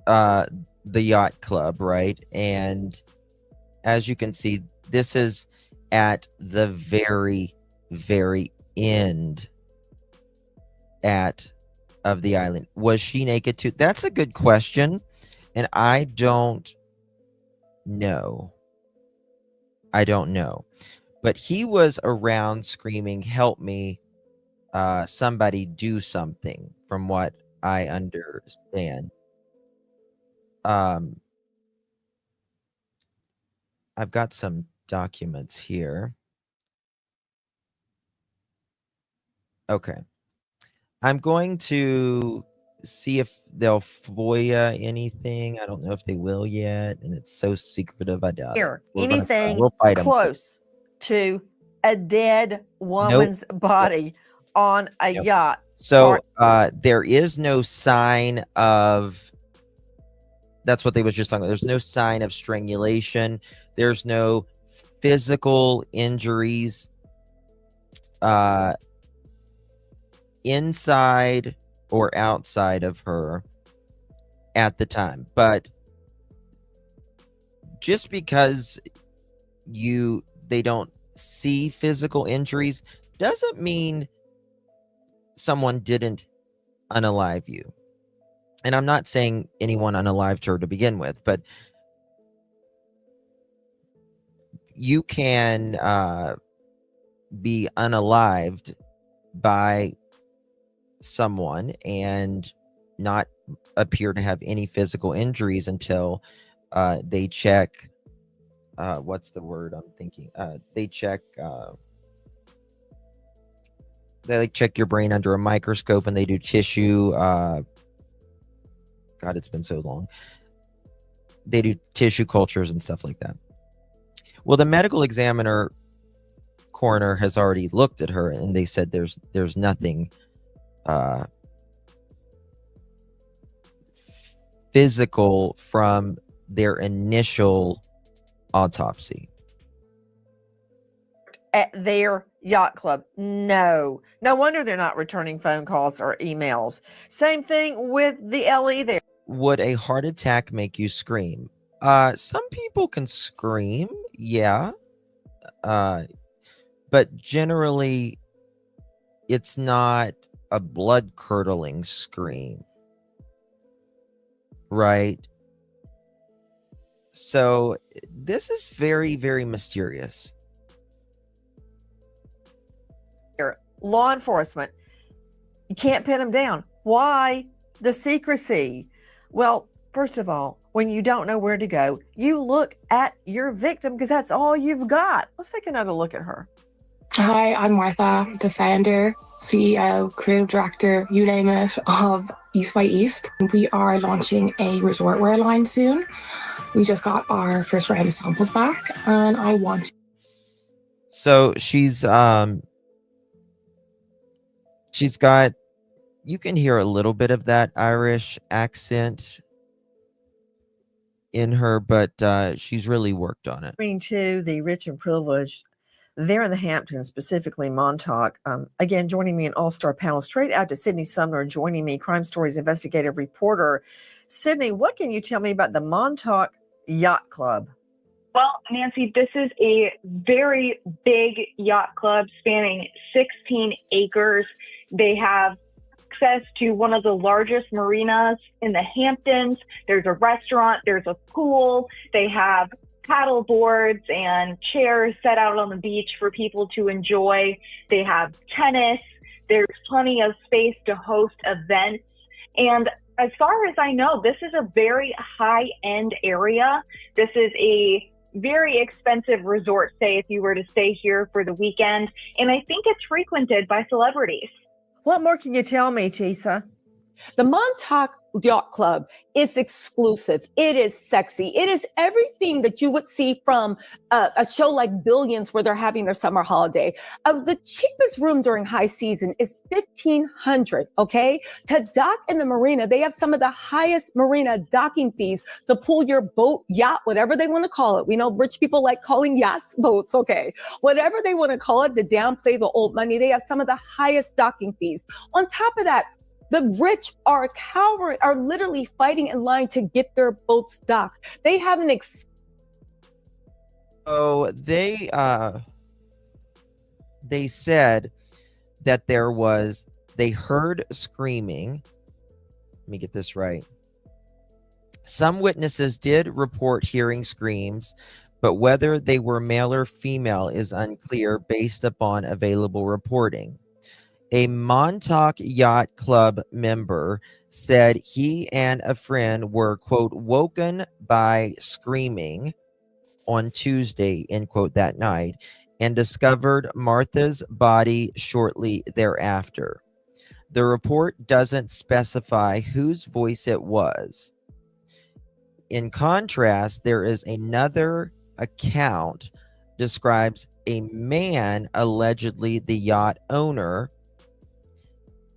the yacht club, right? And as you can see, this is at the very, very end of the island. Was she naked too? That's a good question, and I don't know. But he was around screaming, "Help me, somebody do something," from what I understand. I've got some documents here. Okay. I'm going to see if they'll FOIA anything. I don't know if they will yet, and it's so secretive. I doubt it. Here, We're gonna try. anything We'll fight 'em. close to a dead woman's body on a yacht. So there is no sign of, that's what they was just talking about. There's no sign of strangulation. There's no physical injuries inside or outside of her at the time. But just because they don't see physical injuries doesn't mean someone didn't unalive you. And I'm not saying anyone unalived her to begin with, but you can be unalived by someone and not appear to have any physical injuries until they check what's the word I'm thinking? They check check your brain under a microscope, and they do tissue God, it's been so long. They do tissue cultures and stuff like that. Well, the medical examiner coroner has already looked at her, and they said there's nothing physical from their initial autopsy. At their yacht club. No wonder they're not returning phone calls or emails. Same thing with the LE there. Would a heart attack make you scream? Some people can scream, yeah. But generally it's not a blood curdling scream, right? So this is very, very mysterious. Law enforcement, you can't pin them down. Why the secrecy? Well, first of all, when you don't know where to go, you look at your victim because that's all you've got. Let's take another look at her. Hi, I'm Martha, the founder, CEO, creative director, you name it, of East by East. We are launching a resort wear line soon. We just got our first round of samples back, and I want to. So she's got, you can hear a little bit of that Irish accent in her, but she's really worked on it. To the rich and privileged, there in the Hamptons, specifically Montauk. Again, joining me an all-star panel straight out to Sydney Sumner, joining me, Crime Stories investigative reporter. Sydney, what can you tell me about the Montauk Yacht Club? Well, Nancy, this is a very big yacht club spanning 16 acres. They have access to one of the largest marinas in the Hamptons. There's a restaurant, there's a pool. They have paddle boards and chairs set out on the beach for people to enjoy. They have tennis. There's plenty of space to host events. And as far as I know, this is a very high-end area. This is a very expensive resort stay if you were to stay here for the weekend. And I think it's frequented by celebrities. What more can you tell me, Tisa? The Montauk Yacht Club is exclusive. It is sexy. It is everything that you would see from a show like Billions, where they're having their summer holiday. The cheapest room during high season is $1,500. Okay, to dock in the marina, they have some of the highest marina docking fees to pull your boat, yacht, whatever they want to call it. We know rich people like calling yachts boats. Okay, whatever they want to call it to downplay the old money. They have some of the highest docking fees. On top of that, the rich are literally fighting in line to get their boats docked. They have an So they said that they heard screaming. Let me get this right. Some witnesses did report hearing screams, but whether they were male or female is unclear based upon available reporting. A Montauk Yacht Club member said he and a friend were, quote, woken by screaming on Tuesday, end quote, that night, and discovered Martha's body shortly thereafter. The report doesn't specify whose voice it was. In contrast, there is another account describes a man, allegedly the yacht owner,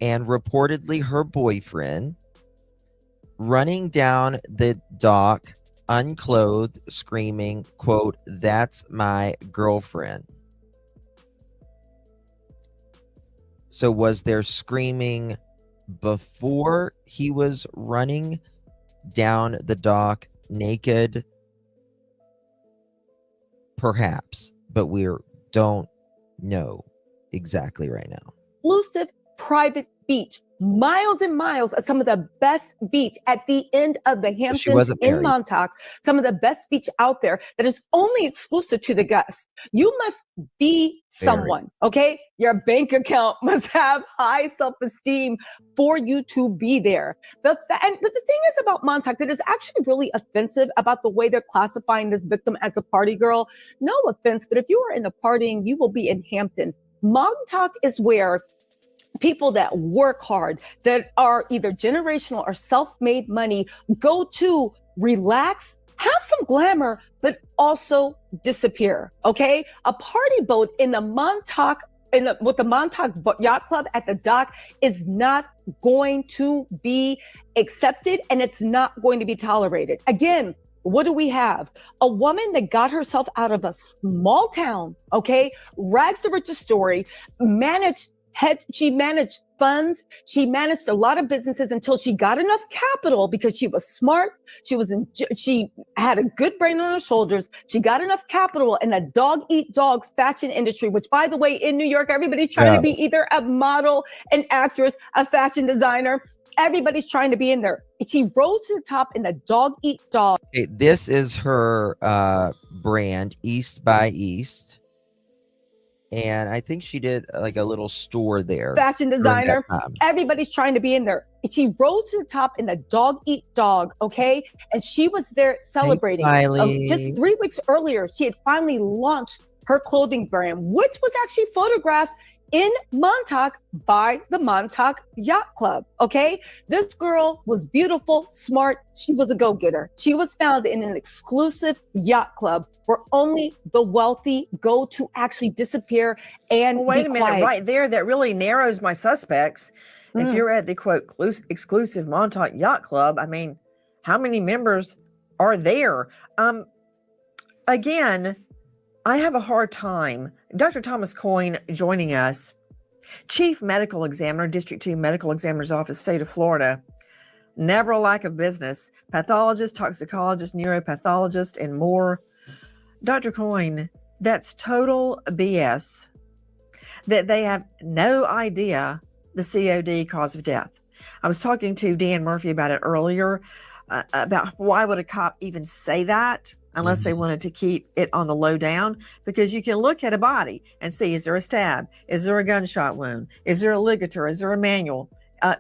and reportedly her boyfriend, running down the dock unclothed, screaming, quote, "That's my girlfriend." So was there screaming before he was running down the dock naked? Perhaps, but we don't know exactly right now. exclusive private beach, miles and miles of some of the best beach at the end of the Hamptons in Montauk, some of the best beach out there that is only exclusive to the guests. You must be someone, okay? Your bank account must have high self-esteem for you to be there. But the thing is about Montauk that is actually really offensive about the way they're classifying this victim as a party girl. No offense, but if you are in the partying, you will be in Hampton. Montauk is where people that work hard, that are either generational or self-made money, go to relax, have some glamour, but also disappear. Okay. A party boat in the Montauk with the Montauk Yacht Club at the dock is not going to be accepted, and it's not going to be tolerated. Again, what do we have? A woman that got herself out of a small town, okay, rags to riches story, she managed funds. She managed a lot of businesses until she got enough capital because she was smart. She had a good brain on her shoulders. She got enough capital in a dog eat dog fashion industry, which, by the way, in New York, everybody's trying to be either a model, an actress, a fashion designer. Everybody's trying to be in there. She rose to the top in the dog eat dog. Okay, this is her brand, East by East. And I think she did like a little store there. Fashion designer. Everybody's trying to be in there. She rose to the top in the dog eat dog, okay? And she was there celebrating. Just 3 weeks earlier, she had finally launched her clothing brand, which was actually photographed in Montauk by the Montauk Yacht Club, okay? This girl was beautiful, smart. She was a go-getter. She was found in an exclusive yacht club where only the wealthy go to actually disappear and wait a minute, quiet. right there, that really narrows my suspects. If you're at the quote exclusive Montauk Yacht Club, I mean, how many members are there? Again, I have a hard time. Dr. Thomas Coyne joining us, Chief Medical Examiner, District 2 Medical Examiner's Office, State of Florida. Never a lack of business. Pathologist, toxicologist, neuropathologist, and more. Dr. Coyne, that's total BS that they have no idea the COD, cause of death. I was talking to Dan Murphy about it earlier, about why would a cop even say that unless they wanted to keep it on the low down, because you can look at a body and see, is there a stab? Is there a gunshot wound? Is there a ligature? Is there a manual?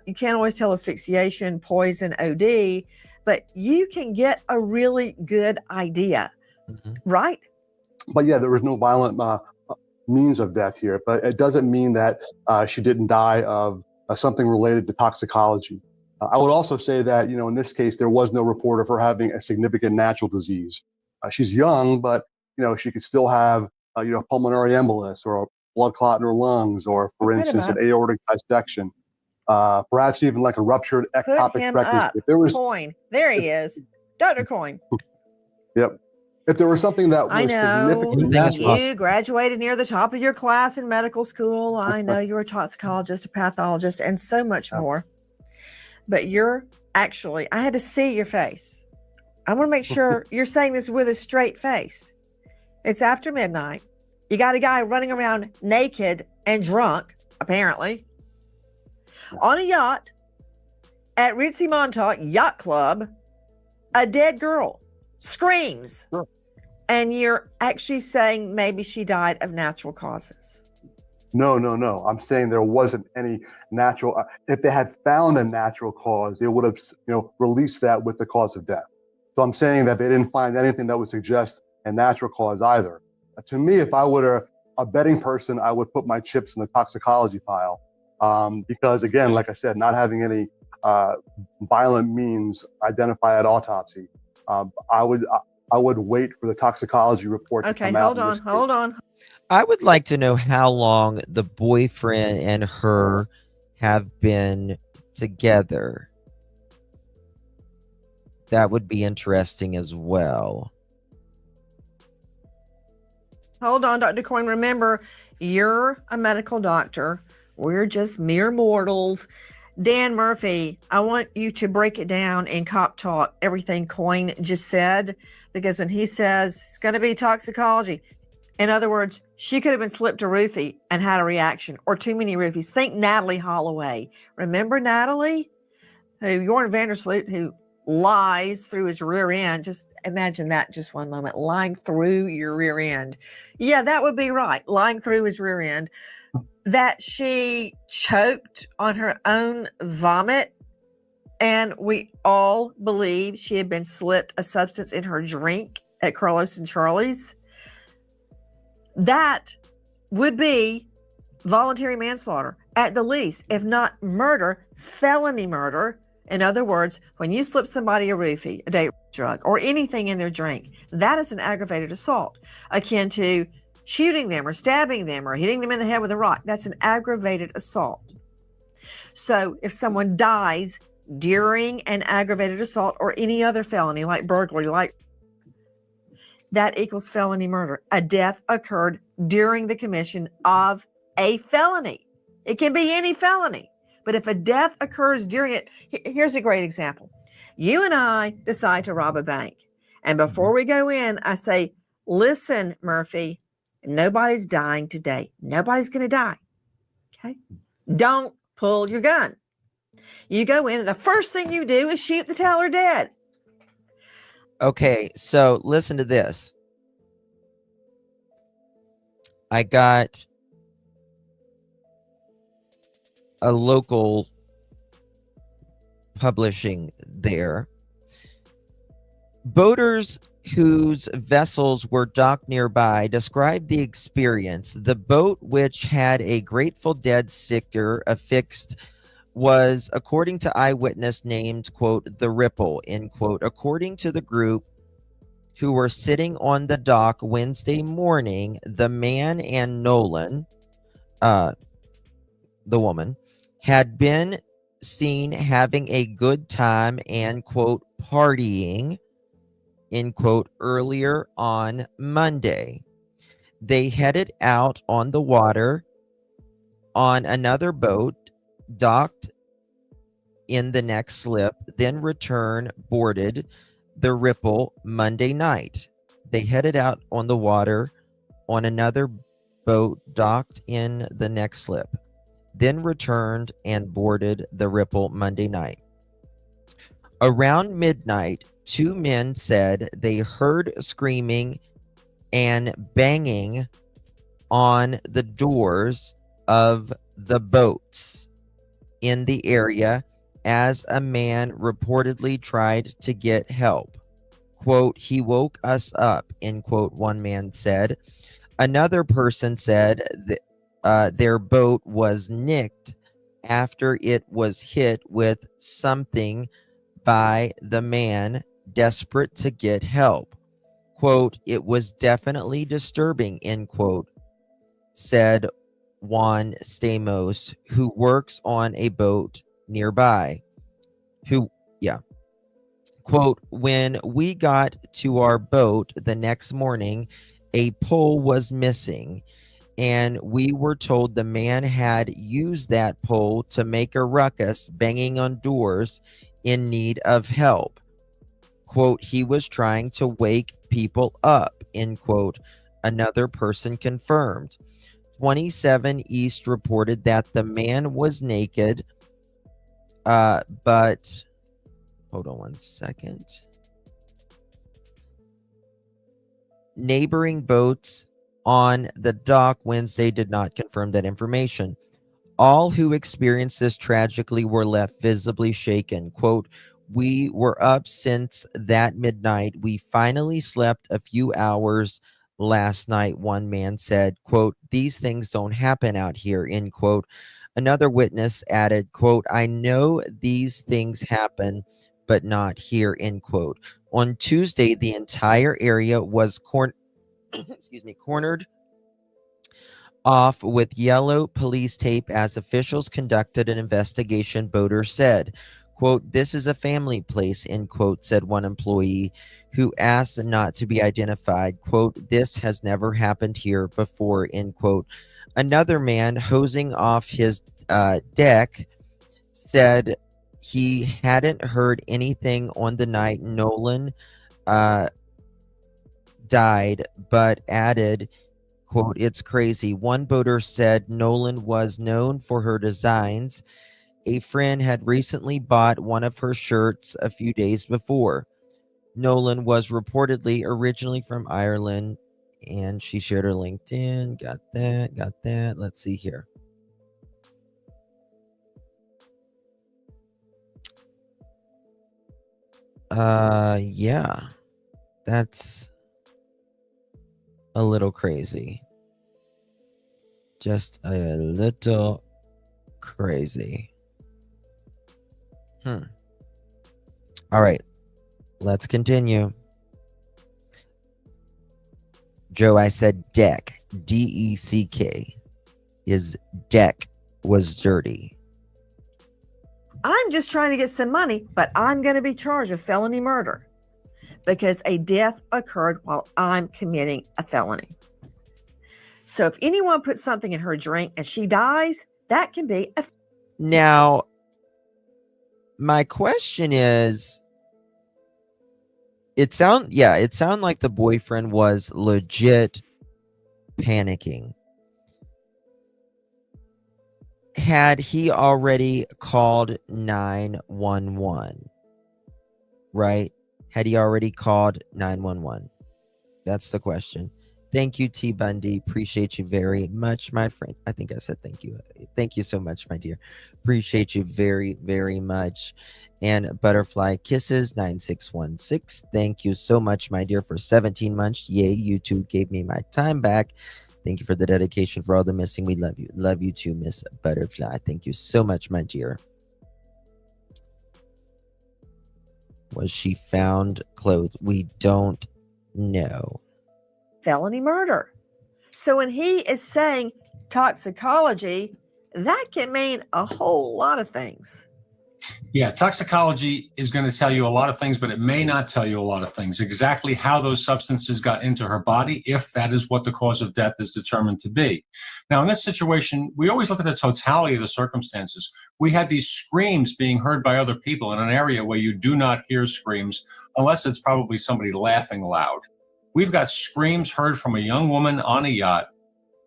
You can't always tell asphyxiation, poison, OD, but you can get a really good idea, right? But yeah, there was no violent means of death here, but it doesn't mean that she didn't die of something related to toxicology. I would also say that, in this case, there was no report of her having a significant natural disease. She's young, but, she could still have, pulmonary embolus or a blood clot in her lungs, or, for instance, an aortic dissection, perhaps even like a ruptured ectopic pregnancy. If there was Coyne, there he is, Dr. Coyne. Yep. If there was something that was significant, you graduated near the top of your class in medical school. I know you're a toxicologist, a pathologist, and so much more. But you're actually, I had to see your face. I want to make sure you're saying this with a straight face. It's after midnight. You got a guy running around naked and drunk, apparently, on a yacht at Ritzy Montauk Yacht Club. A dead girl screams. Sure. And you're actually saying maybe she died of natural causes. No. I'm saying there wasn't any natural. If they had found a natural cause, they would have, released that with the cause of death. So I'm saying that they didn't find anything that would suggest a natural cause either. To me, if I were a betting person, I would put my chips in the toxicology pile, because again, like I said, not having any violent means identified at autopsy, I would wait for the toxicology report to come out. Okay, hold on. I would like to know how long the boyfriend and her have been together. That would be interesting as well. Hold on, Dr. Coyne. Remember, you're a medical doctor. We're just mere mortals. Dan Murphy, I want you to break it down in cop talk, everything Coyne just said, because when he says it's going to be toxicology, in other words, she could have been slipped a roofie and had a reaction, or too many roofies. Think Natalie Holloway. Remember Natalie? Jorn Vandersloot, who lies through his rear end. Just imagine that just one moment, lying through your rear end. Yeah, that would be right. Lying through his rear end. That she choked on her own vomit, and we all believe she had been slipped a substance in her drink at Carlos and Charlie's. That would be voluntary manslaughter at the least, if not murder, felony murder, In other words, when you slip somebody a roofie, a date drug, or anything in their drink, that is an aggravated assault, akin to shooting them or stabbing them or hitting them in the head with a rock. That's an aggravated assault. So if someone dies during an aggravated assault or any other felony like burglary, like that equals felony murder. A death occurred during the commission of a felony. It can be any felony, but if a death occurs during it, here's a great example. You and I decide to rob a bank, and before we go in, I say, listen, Murphy, nobody's dying today. Nobody's going to die. Okay? Don't pull your gun. You go in, and the first thing you do is shoot the teller dead. Okay, so listen to this. I got a local publishing there. Boaters whose vessels were docked nearby described the experience. The boat, which had a Grateful Dead sticker affixed, was, according to eyewitness, named, quote, the Ripple, end quote. According to the group who were sitting on the dock Wednesday morning, the man and Nolan, the woman, had been seen having a good time and, quote, partying, end quote, earlier on Monday. They headed out on the water on another boat, docked in the next slip, then returned, boarded the Ripple Monday night. They headed out on the water on another boat, docked in the next slip, then returned and boarded the Ripple Monday night. Around midnight, two men said they heard screaming and banging on the doors of the boats in the area as a man reportedly tried to get help. Quote, he woke us up, end quote, one man said. Another person said that their boat was nicked after it was hit with something by the man desperate to get help. Quote, it was definitely disturbing, end quote, said Juan Stamos, who works on a boat nearby. Quote, when we got to our boat the next morning, a pole was missing, and we were told the man had used that pole to make a ruckus, banging on doors in need of help. Quote, he was trying to wake people up, end quote, another person confirmed. 27 East reported that the man was naked, but hold on one second. Neighboring boats on the dock Wednesday did not confirm that information. All who experienced this tragically were left visibly shaken. Quote, we were up since that midnight. We finally slept a few hours last night, one man said. Quote, these things don't happen out here, end quote. Another witness added, quote, I know these things happen, but not here, end quote. On Tuesday, the entire area was cornered off with yellow police tape as officials conducted an investigation, boaters said. Quote, this is a family place, end quote, said one employee who asked not to be identified. Quote, this has never happened here before, end quote. Another man hosing off his deck said he hadn't heard anything on the night Nolan died, but added, quote, it's crazy. One boater said Nolan was known for her designs. A friend had recently bought one of her shirts a few days before. Nolan was reportedly originally from Ireland, and she shared her LinkedIn. Got that. Let's see here. Yeah, that's a little crazy. Just a little crazy. All right, let's continue. Joe, I said deck, D-E-C-K. His deck was dirty. I'm just trying to get some money, but I'm going to be charged with felony murder because a death occurred while I'm committing a felony. So if anyone puts something in her drink and she dies, that can be a... Now, my question is, it sounded like the boyfriend was legit panicking. Had he already called 911? Right? Had he already called 911? That's the question. Thank you, T. Bundy. Appreciate you very much, my friend. I think I said thank you. Thank you so much, my dear. Appreciate you very, very much. And Butterfly Kisses 9616. Thank you so much, my dear, for 17 months. Yay, YouTube gave me my time back. Thank you for the dedication, for all the missing. We love you. Love you too, Miss Butterfly. Thank you so much, my dear. Was she found clothes? We don't know. felony murder. So when he is saying toxicology, that can mean a whole lot of things. Yeah, toxicology is going to tell you a lot of things, but it may not tell you a lot of things. Exactly how those substances got into her body, if that is what the cause of death is determined to be. Now, in this situation, we always look at the totality of the circumstances. We had these screams being heard by other people in an area where you do not hear screams unless it's probably somebody laughing loud. We've got screams heard from a young woman on a yacht.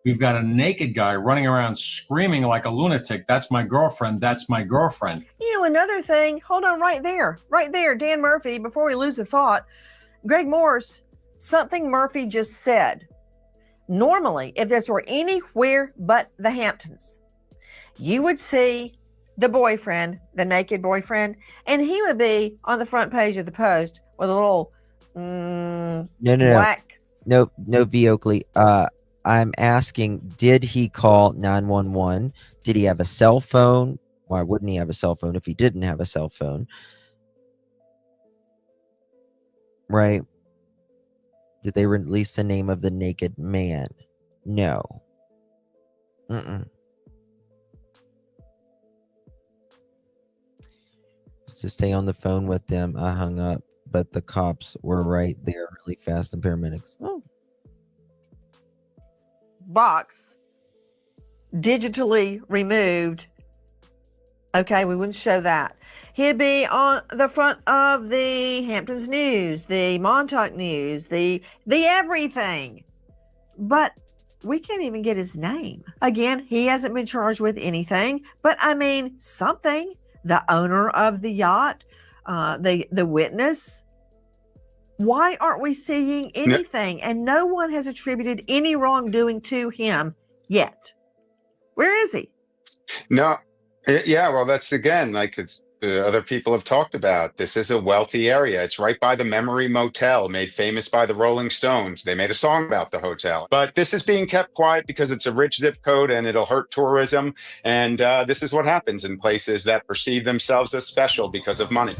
We've got a naked guy running around screaming like a lunatic. That's my girlfriend. That's my girlfriend. You know, another thing, hold on right there, Dan Murphy, before we lose a thought, Greg Morse, something Murphy just said. Normally, if this were anywhere but the Hamptons, you would see the boyfriend, the naked boyfriend, and he would be on the front page of the Post with a little black. No, V. Oakley. I'm asking, did he call 911? Did he have a cell phone? Why wouldn't he have a cell phone if he didn't have a cell phone? Right? Did they release the name of the naked man? No. To stay on the phone with them, I hung up, but the cops were right there really fast, and paramedics. Oh. Box digitally removed. Okay, we wouldn't show that. He'd be on the front of the Hamptons News, the Montauk News, the everything. But we can't even get his name. Again, he hasn't been charged with anything, but I mean something. The owner of the yacht, the witness. Why aren't we seeing anything? And no one has attributed any wrongdoing to him yet. Where is he? No. Yeah, well, that's again, like it's, other people have talked about. This is a wealthy area. It's right by the Memory Motel, made famous by the Rolling Stones. They made a song about the hotel. But this is being kept quiet because it's a rich zip code and it'll hurt tourism. And this is what happens in places that perceive themselves as special because of money.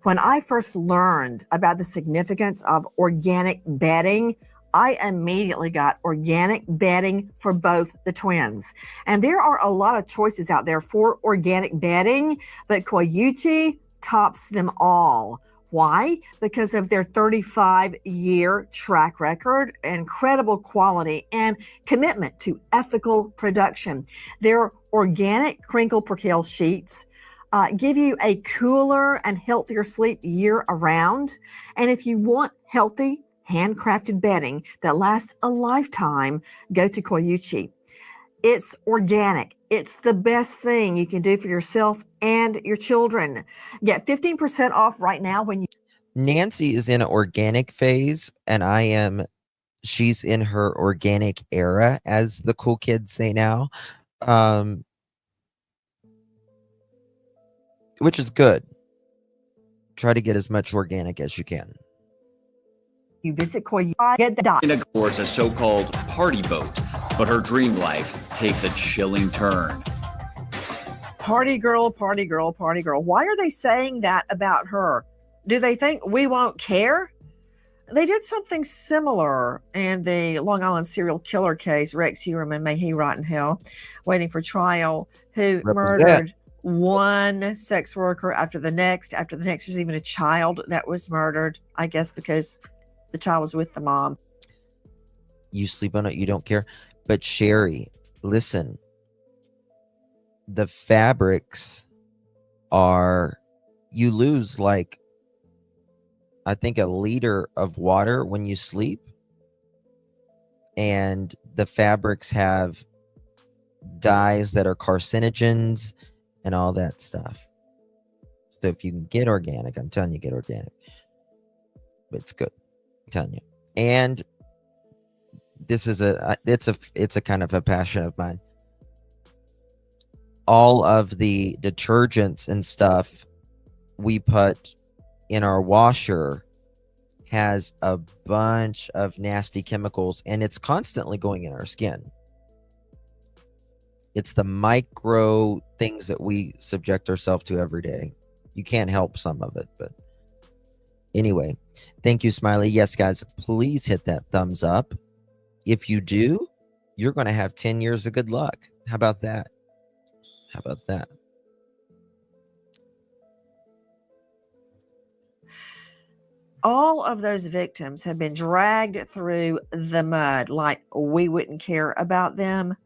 When I first learned about the significance of organic bedding, I immediately got organic bedding for both the twins. And there are a lot of choices out there for organic bedding, but Koyuchi tops them all. Why? Because of their 35-year track record, incredible quality, and commitment to ethical production. Their organic crinkle percale sheets give you a cooler and healthier sleep year around. And if you want healthy, handcrafted bedding that lasts a lifetime, go to Koyuchi. It's organic. It's the best thing you can do for yourself and your children. Get 15% off right now when you... Nancy is in an organic phase, and she's in her organic era, as the cool kids say now. Which is good. Try to get as much organic as you can. You visit Koyuchi, get the dot. Tina boards a so-called party boat, but her dream life takes a chilling turn. Party girl, party girl, party girl. Why are they saying that about her? Do they think we won't care? They did something similar in the Long Island serial killer case, Rex Heuermann, may he rot in hell, waiting for trial, who murdered one sex worker after the next. There's even a child that was murdered, I guess because the child was with the mom. You sleep on it, you don't care. But Sherry, listen, the fabrics are, you lose like, I think, a liter of water when you sleep. And the fabrics have dyes that are carcinogens and all that stuff. So if you can get organic, I'm telling you, get organic. But it's good. I'm telling you. And this is it's a kind of a passion of mine. All of the detergents and stuff we put in our washer has a bunch of nasty chemicals, and it's constantly going in our skin. It's the micro things that we subject ourselves to every day. You can't help some of it, but anyway, thank you, Smiley. Yes, guys, please hit that thumbs up. If you do, you're going to have 10 years of good luck. How about that? How about that? All of those victims have been dragged through the mud like we wouldn't care about them.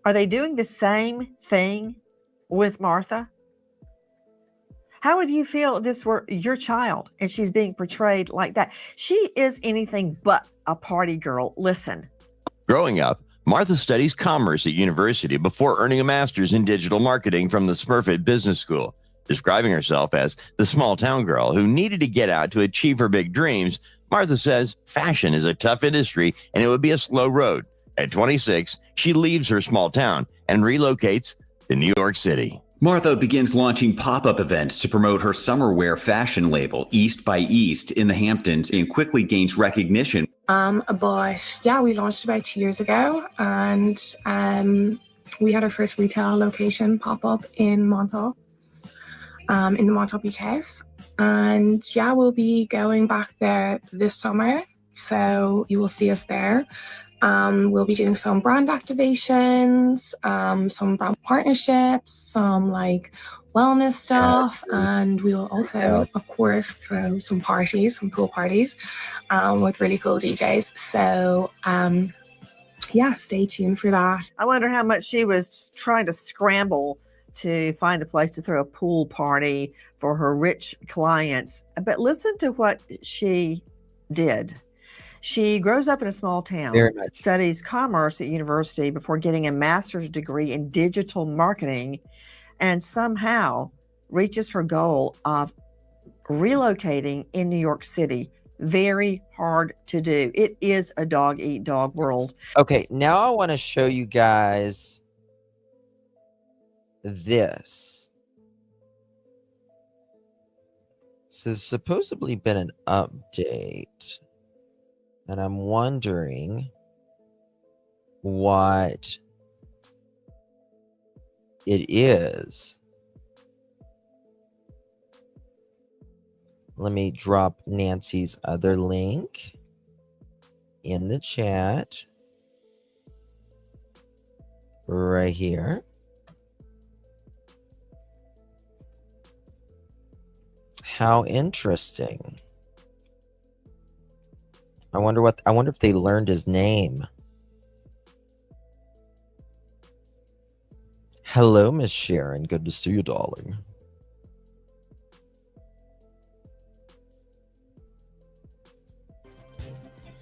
Are they doing the same thing with Martha? How would you feel if this were your child and she's being portrayed like that? She is anything but a party girl. Listen. Growing up, Martha studies commerce at university before earning a master's in digital marketing from the Smurfit Business School. Describing herself as the small town girl who needed to get out to achieve her big dreams, Martha says fashion is a tough industry and it would be a slow road. At 26, she leaves her small town and relocates to New York City. Martha begins launching pop-up events to promote her summer wear fashion label, East by East, in the Hamptons, and quickly gains recognition. But yeah, we launched about 2 years ago, and we had our first retail location pop up in Montauk, in the Montauk Beach House. And yeah, we'll be going back there this summer, so you will see us there. We'll be doing some brand activations, some brand partnerships, some like wellness stuff, and we'll also, of course, throw some parties, some cool parties, with really cool DJs. So, yeah, stay tuned for that. I wonder how much she was trying to scramble to find a place to throw a pool party for her rich clients. But listen to what she did. She grows up in a small town, studies commerce at university before getting a master's degree in digital marketing, and somehow reaches her goal of relocating in New York City. Very hard to do. It is a dog-eat-dog world. Okay, now I want to show you guys this. This has supposedly been an update. And I'm wondering what it is. Let me drop Nancy's other link in the chat right here. How interesting. I wonder if they learned his name. Hello, Miss Sharon. Good to see you, darling.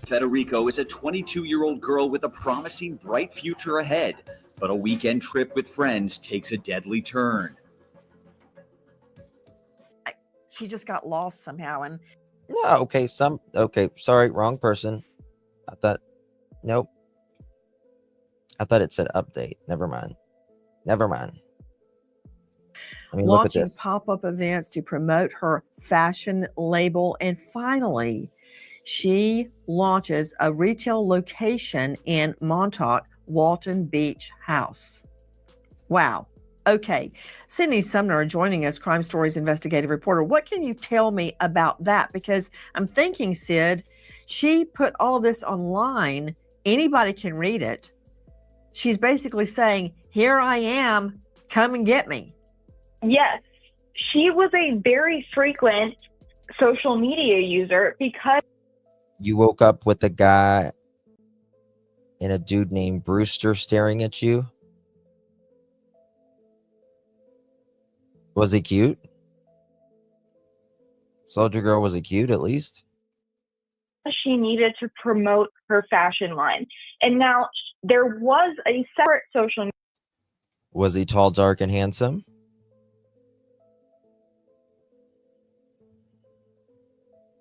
Federico is a 22-year-old girl with a promising, bright future ahead, but a weekend trip with friends takes a deadly turn. She just got lost somehow, and No, okay, sorry, wrong person. Nope. I thought it said update. Never mind. Let me look at launching this. pop-up events to promote her fashion label. And finally, she launches a retail location in Montauk, Walton Beach House. Wow. Okay, Sydney Sumner joining us, Crime Stories investigative reporter. What can you tell me about that? Because I'm thinking, Sid, she put all this online. Anybody can read it. She's basically saying, here I am, come and get me. Yes, she was a very frequent social media user because You woke up with a guy and a dude named Brewster staring at you. Was he cute? Soldier Girl, was he cute at least? she needed to promote her fashion line. And now there was a separate social media. Was he tall, dark, and handsome?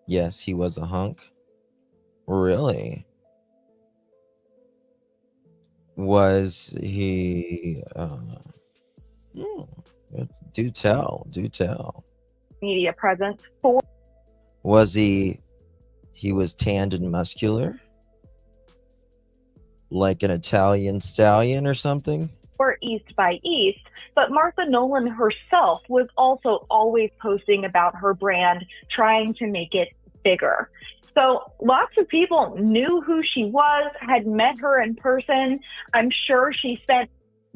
Yes, he was a hunk. Really? Was he do tell, do tell. media presence for Was he was tanned and muscular? Like an Italian stallion or something? East by East, but Martha Nolan herself was also always posting about her brand, trying to make it bigger. So lots of people knew who she was, had met her in person. I'm sure she spent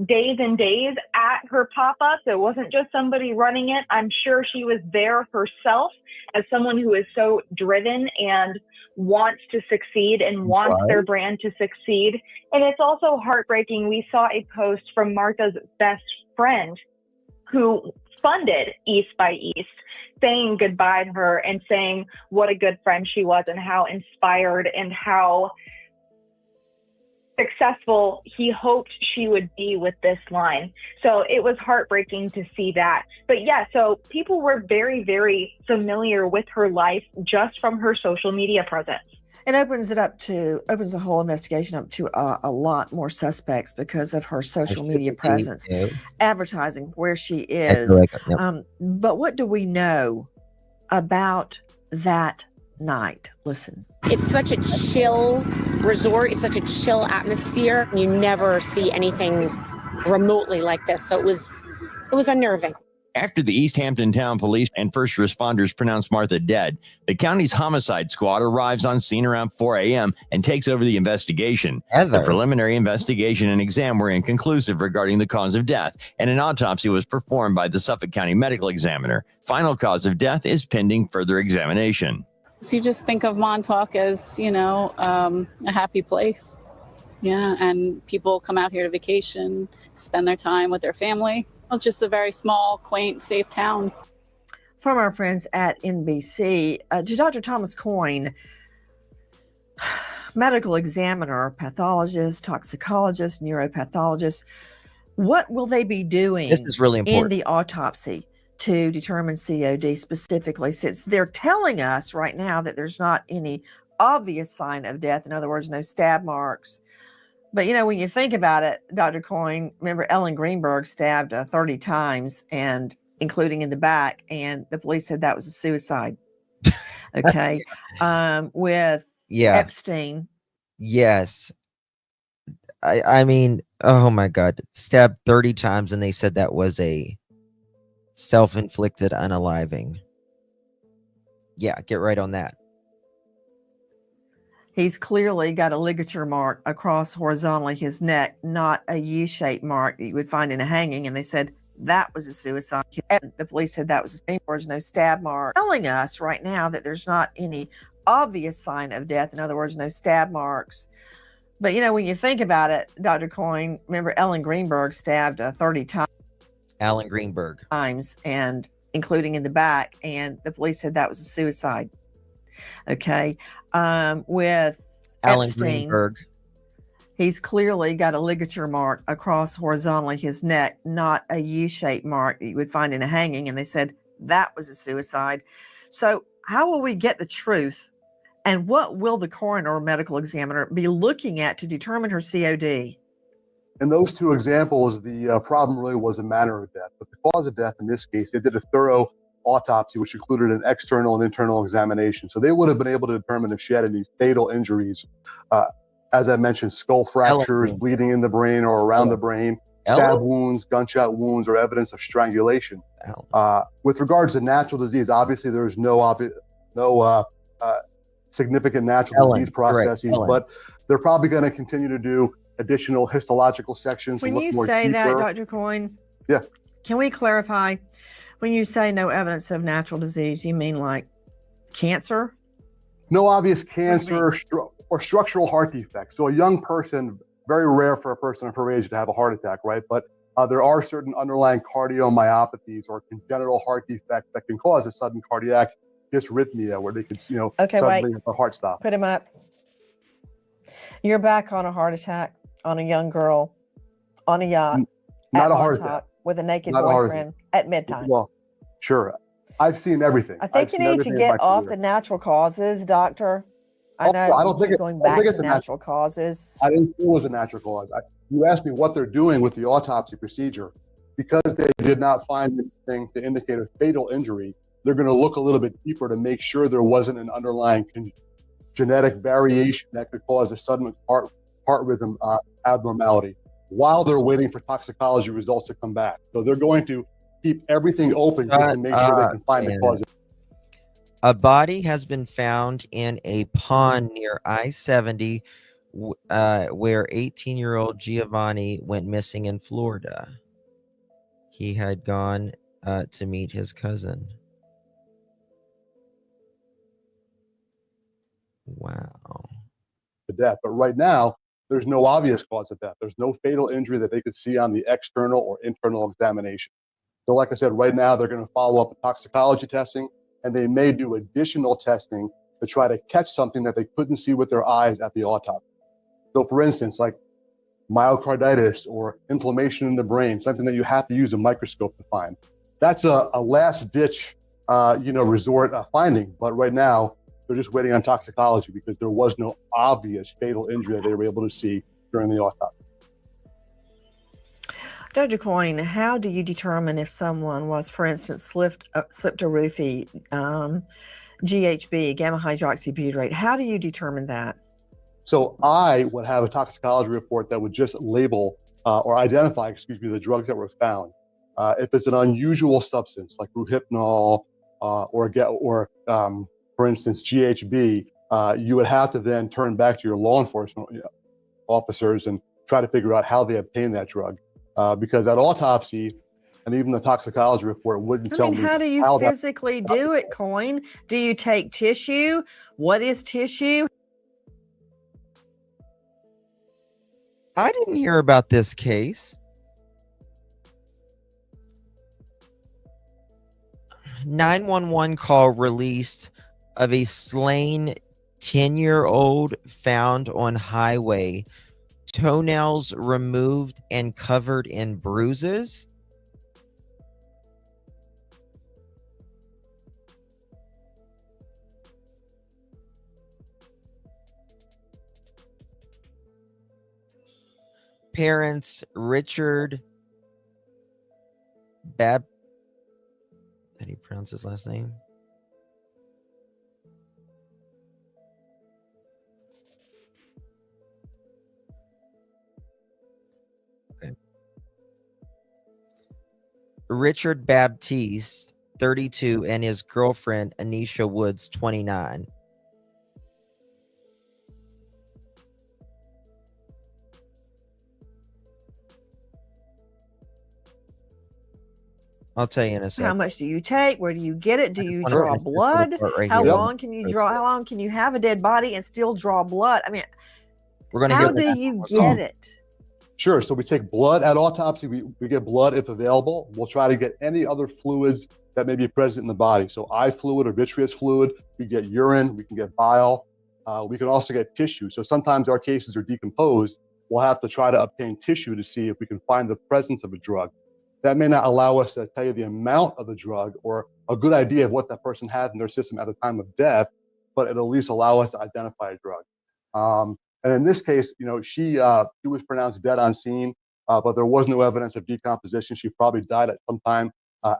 days and days at her pop-ups. It wasn't just somebody running it. I'm sure she was there herself as someone who is so driven and wants to succeed and wants their brand to succeed. And it's also heartbreaking. We saw a post from Martha's best friend who funded East by East, saying goodbye to her and saying what a good friend she was and how inspired and how successful he hoped she would be with this line. So it was heartbreaking to see that. But yeah, so people were very, very familiar with her life just from her social media presence. It opens the whole investigation up to a lot more suspects because of her social media presence, advertising where she is. But what do we know about that night? Listen. It's such a chill resort. It's such a chill atmosphere. You never see anything remotely like this. So it was unnerving. After the East Hampton Town Police and first responders pronounce Martha dead, the county's homicide squad arrives on scene around 4 a.m. and takes over the investigation. The preliminary investigation and exam were inconclusive regarding the cause of death, and an autopsy was performed by the Suffolk County medical examiner. Final cause of death is pending further examination. So you just think of Montauk as, a happy place. Yeah, and people come out here to vacation, spend their time with their family. It's just a very small, quaint, safe town. From our friends at NBC, to Dr. Thomas Coyne, medical examiner, pathologist, toxicologist, neuropathologist, what will they be doing This is really important. in the autopsy to determine COD specifically, since they're telling us right now that there's not any obvious sign of death, in other words, no stab marks. But, when you think about it, Dr. Coyne, remember Ellen Greenberg stabbed 30 times, and including in the back, and the police said that was a suicide. Okay. With Epstein. Yes. I mean, oh my God, stabbed 30 times, and they said that was a self-inflicted unaliving. Yeah, get right on that. He's clearly got a ligature mark across horizontally his neck, not a U-shaped mark that you would find in a hanging. And they said that was a suicide. And the police said that was no stab mark. Telling us right now that there's not any obvious sign of death. In other words, no stab marks. But, when you think about it, Dr. Coyne, remember Ellen Greenberg stabbed 30 times. Alan Greenberg. And including in the back. And the police said that was a suicide. Okay. With Alan Epstein, Greenberg. he's clearly got a ligature mark across horizontally his neck, not a U-shaped mark that you would find in a hanging. And they said that was a suicide. So how will we get the truth? And what will the coroner or medical examiner be looking at to determine her COD? In those two examples, the problem really was a manner of death. But the cause of death in this case, they did a thorough autopsy, which included an external and internal examination. So they would have been able to determine if she had any fatal injuries. As I mentioned, skull fractures, bleeding in the brain or around the brain. stab wounds, gunshot wounds, or evidence of strangulation. With regards to natural disease, obviously there's no significant natural disease processes, but they're probably going to continue to do additional histological sections. When to look you more say that, deeper. Dr. Coyne, Yeah. Can we clarify? When you say no evidence of natural disease, you mean like cancer? No obvious cancer or structural heart defects. So a young person, very rare for a person of her age to have a heart attack, right? But there are certain underlying cardiomyopathies or congenital heart defects that can cause a sudden cardiac dysrhythmia where they could, suddenly have a heart stop. Put him up. You're back on a heart attack on a young girl on a yacht. Not at a heart Montauk attack. with a naked Not a heart boyfriend at midtime. Well, sure. I've seen everything. I think you need to get off the natural causes, doctor. I know I don't think keep going back to natural causes. I didn't think it was a natural cause. You asked me what they're doing with the autopsy procedure. Because they did not find anything to indicate a fatal injury, they're going to look a little bit deeper to make sure there wasn't an underlying genetic variation that could cause a sudden heart rhythm abnormality while they're waiting for toxicology results to come back. So they're going to keep everything open just to make sure they can find the cause. A body has been found in a pond near I-70 where 18-year-old Giovanni went missing in Florida. He had gone to meet his cousin. Wow. To death. But right now, there's no obvious cause of death. There's no fatal injury that they could see on the external or internal examination. So like I said, right now, they're going to follow up with toxicology testing, and they may do additional testing to try to catch something that they couldn't see with their eyes at the autopsy. So for instance, like myocarditis or inflammation in the brain, something that you have to use a microscope to find. That's a last ditch, resort finding. But right now, they're just waiting on toxicology because there was no obvious fatal injury that they were able to see during the autopsy. Dr. Coyne, how do you determine if someone was, for instance, slipped a roofie, GHB, gamma hydroxybutyrate? How do you determine that? So I would have a toxicology report that would just label or identify, the drugs that were found. If it's an unusual substance like Rohypnol or for instance, GHB, you would have to then turn back to your law enforcement officers and try to figure out how they obtained that drug. Because that autopsy and even the toxicology report wouldn't tell me. How do you physically do it, Coyne? Do you take tissue? What is tissue? I didn't hear about this case. 911 call released of a slain 10-year-old found on highway, toenails removed and covered in bruises. Parents Richard how do you pronounce his last name? Okay. Richard Baptiste, 32, and his girlfriend Anisha Woods, 29. I'll tell you in a second. How much do you take? Where do you get it? Do you draw blood? How long can you draw? How long can you have a dead body and still draw blood? I mean, how do you get it? Sure. So we take blood at autopsy. We get blood if available. We'll try to get any other fluids that may be present in the body. So eye fluid or vitreous fluid. We get urine. We can get bile. We can also get tissue. So sometimes our cases are decomposed. We'll have to try to obtain tissue to see if we can find the presence of a drug. That may not allow us to tell you the amount of the drug or a good idea of what that person had in their system at the time of death, but it'll at least allow us to identify a drug. And in this case, she was pronounced dead on scene, but there was no evidence of decomposition. She probably died at some time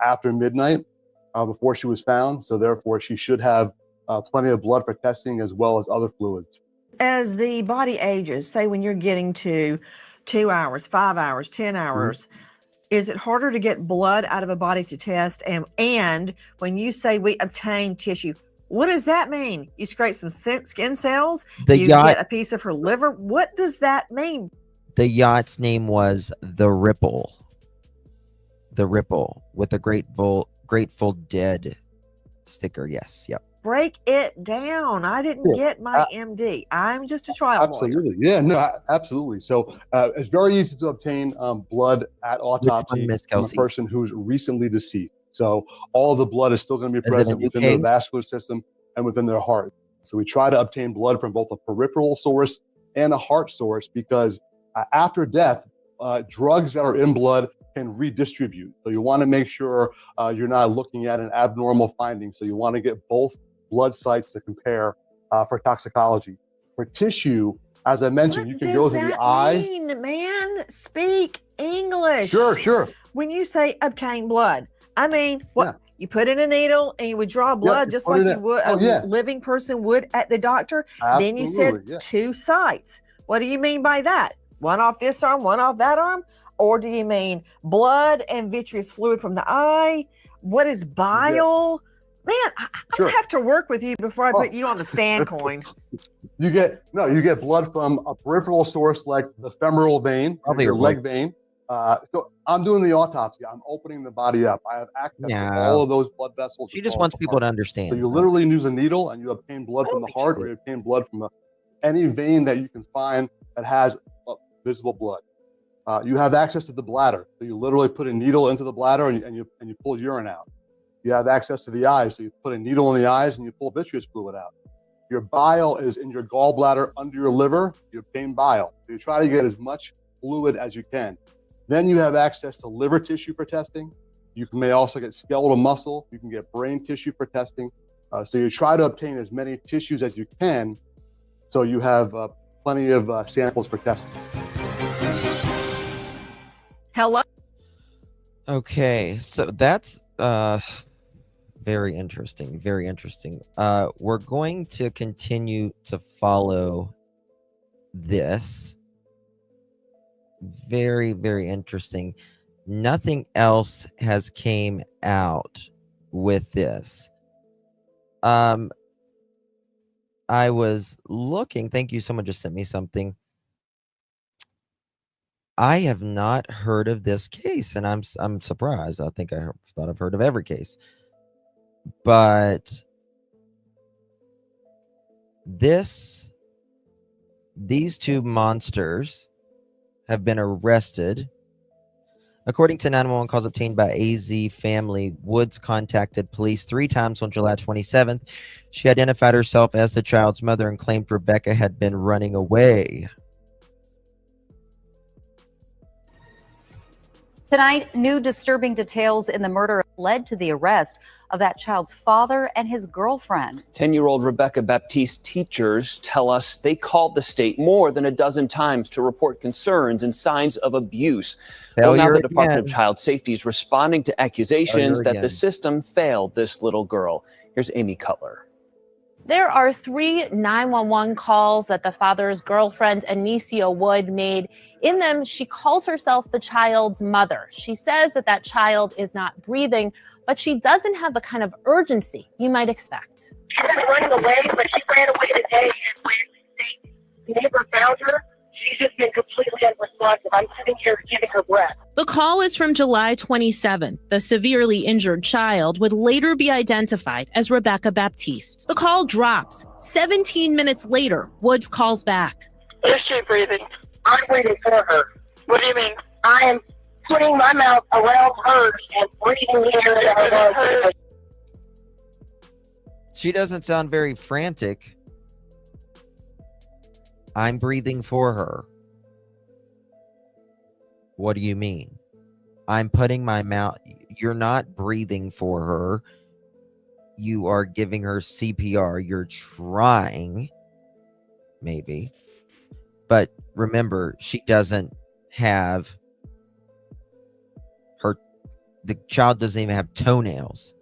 after midnight before she was found. So therefore, she should have plenty of blood for testing as well as other fluids. As the body ages, say when you're getting to 2 hours, 5 hours, 10 hours. Is it harder to get blood out of a body to test? And when you say we obtain tissue, what does that mean? You scrape some skin cells? You get a piece of her liver? What does that mean? The yacht's name was the Ripple. The Ripple with a Grateful Dead sticker. Yes. Yep. Break it down. I didn't get my MD. I'm just a trial lawyer. Absolutely. Yeah, no, absolutely. So it's very easy to obtain blood at autopsy from a person who's recently deceased. So all the blood is still going to be present within their vascular system and within their heart. So we try to obtain blood from both a peripheral source and a heart source because after death, drugs that are in blood can redistribute. So you want to make sure you're not looking at an abnormal finding. So you want to get both blood sites to compare for toxicology. For tissue, as I mentioned, you can go to the eye. Man, speak English. Sure. When you say obtain blood, I mean, what? Yeah. You put in a needle and you would draw blood just like you would a living person would at the doctor. Absolutely, then you said 2 sites. What do you mean by that? One off this arm, one off that arm? Or do you mean blood and vitreous fluid from the eye? What is bile? Man, I'm gonna have to work with you before I put you on the stand coin. You get blood from a peripheral source like the femoral vein, your leg vein. So I'm doing the autopsy. I'm opening the body up. I have access to all of those blood vessels. She just wants people to understand. So you literally use a needle and you obtain blood from the heart, or you obtain blood from any vein that you can find that has visible blood. You have access to the bladder. So you literally put a needle into the bladder and you pull urine out. You have access to the eyes. So you put a needle in the eyes and you pull vitreous fluid out. Your bile is in your gallbladder under your liver. You obtain bile. So you try to get as much fluid as you can. Then you have access to liver tissue for testing. You may also get skeletal muscle. You can get brain tissue for testing. So you try to obtain as many tissues as you can so you have plenty of samples for testing. Hello? Okay, so that's very interesting. Very interesting. We're going to continue to follow this. Very, very interesting. Nothing else has came out with this. I was looking. Thank you. Someone just sent me something. I have not heard of this case, and I'm surprised. I think I thought I've heard of every case, but these 2 monsters have been arrested. According to 911 calls obtained by AZ family, Woods contacted police 3 times on July 27th. She identified herself as the child's mother and claimed Rebecca had been running away. Tonight, new disturbing details in the murder led to the arrest of that child's father and his girlfriend. 10-year-old Rebecca Baptiste teachers tell us they called the state more than a dozen times to report concerns and signs of abuse. Well, now the Department of Child Safety is responding to accusations that the system failed this little girl. Here's Amy Cutler. There are 3 911 calls that the father's girlfriend, Anicia Wood, made. In them, she calls herself the child's mother. She says that that child is not breathing, but she doesn't have the kind of urgency you might expect. She's been running away, but she ran away today, and when the neighbor found her, she's just been completely unresponsive. I'm sitting here giving her breath. The call is from July 27th. The severely injured child would later be identified as Rebecca Baptiste. The call drops. 17 minutes later, Woods calls back. Is she breathing? I'm breathing for her. What do you mean? I am putting my mouth around hers and breathing the air in her lungs. She doesn't sound very frantic. I'm breathing for her. What do you mean? I'm putting my mouth. You're not breathing for her. You are giving her CPR. You're trying, maybe. But remember, she doesn't have the child doesn't even have toenails.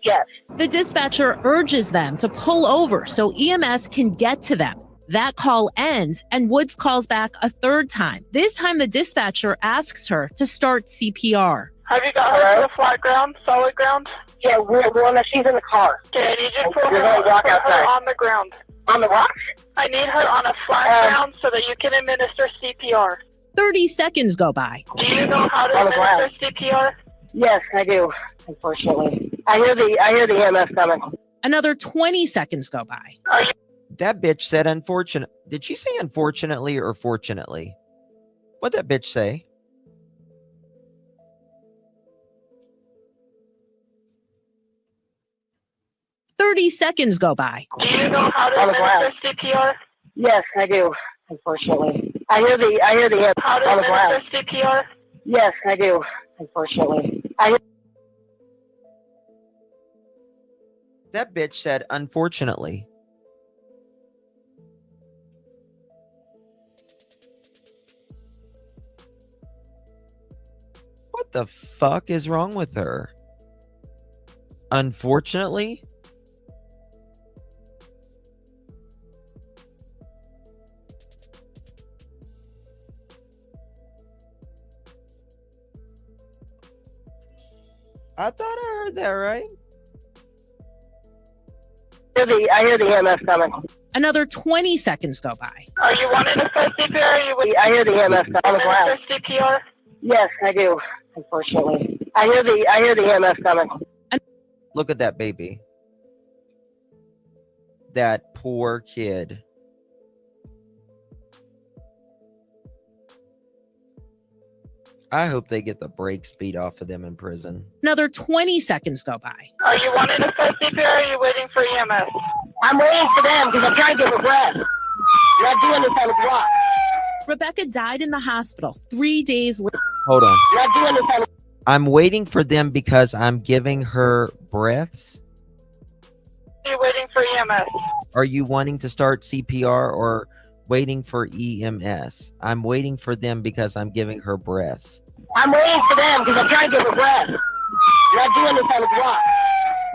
Yes. The dispatcher urges them to pull over so EMS can get to them. That call ends, and Woods calls back a third time. This time, the dispatcher asks her to start CPR. Have you got her to the flat ground, solid ground? Yeah, she's in the car. Okay, I need you to put her on the ground. On the what? I need her on a flat ground so that you can administer CPR. 30 seconds go by. Do you know how to administer CPR? Yes, I do, unfortunately. I hear the EMS coming. Another 20 seconds go by. That bitch said unfortunate. Did she say unfortunately or fortunately? What'd that bitch say? "30 seconds go by. Do you know how to administer CPR? Yes, I do, unfortunately. I hear the how to administer CPR? Yes, I do, unfortunately. That bitch said unfortunately. What the fuck is wrong with her? Unfortunately? I thought I heard that right. I hear the EMS coming. Another 20 seconds go by. Are you wanting to start CPR? I hear the EMS coming. CPR? Yes, I do, unfortunately. I hear the EMS coming. Look at that baby. That poor kid. I hope they get the brakes beat off of them in prison. Another 20 seconds go by. Are you wanting to start CPR or are you waiting for EMS? I'm waiting for them because I'm trying to get her breath. Not doing this on the block. Rebecca died in the hospital 3 days later. Hold on. Not doing this on the I'm waiting for them because I'm giving her breaths. Are you waiting for EMS? Are you wanting to start CPR or waiting for EMS? I'm waiting for them because I'm giving her breaths. I'm waiting for them because I'm trying to get her breath. Not doing this on the block.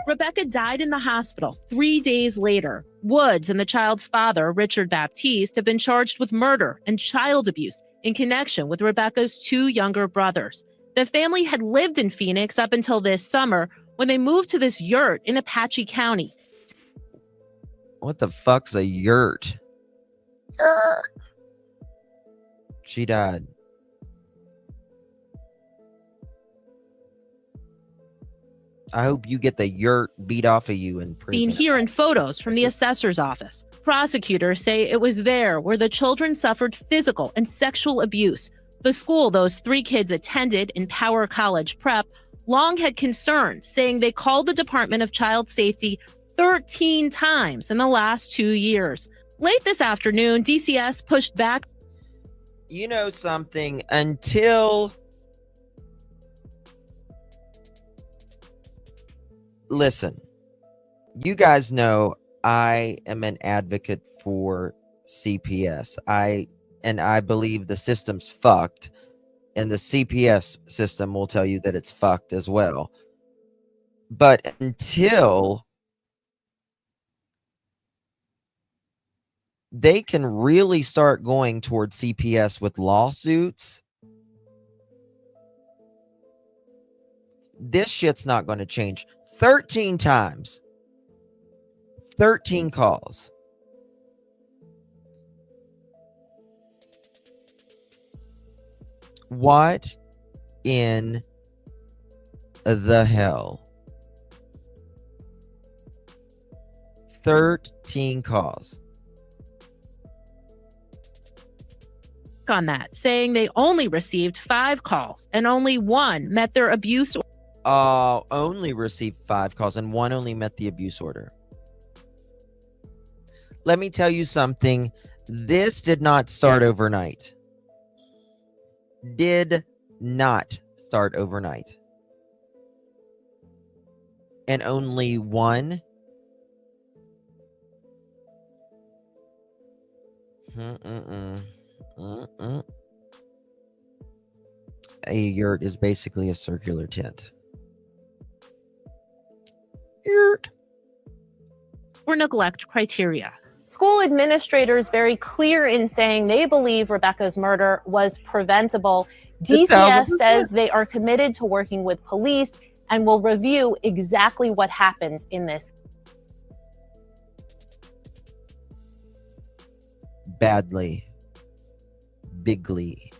Rebecca died in the hospital 3 days later. Woods and the child's father, Richard Baptiste, have been charged with murder and child abuse in connection with Rebecca's 2 younger brothers. The family had lived in Phoenix up until this summer when they moved to this yurt in Apache County. What the fuck's a yurt? She died. I hope you get the yurt beat off of you in prison. Seen here in photos from the assessor's office. Prosecutors say it was there where the children suffered physical and sexual abuse. The school those 3 kids attended in Power College Prep long had concerns, saying they called the Department of Child Safety 13 times in the last 2 years. Late this afternoon, DCS pushed back. You know something, until... Listen, you guys know I am an advocate for CPS. I believe the system's fucked, and the CPS system will tell you that it's fucked as well. But until they can really start going towards CPS with lawsuits, this shit's not going to change. 13 times. 13 calls. What in the hell? 13 calls. On that, saying they only received 5 calls and only 1 met their abuse. Only received 5 calls and 1 only met the abuse order. Let me tell you something. This did not start overnight. Did not start overnight. And only 1. A yurt is basically a circular tent. neglect criteria. School administrators very clear in saying they believe Rebecca's murder was preventable. DCS says they are committed to working with police and will review exactly what happened in this. Badly. Bigly.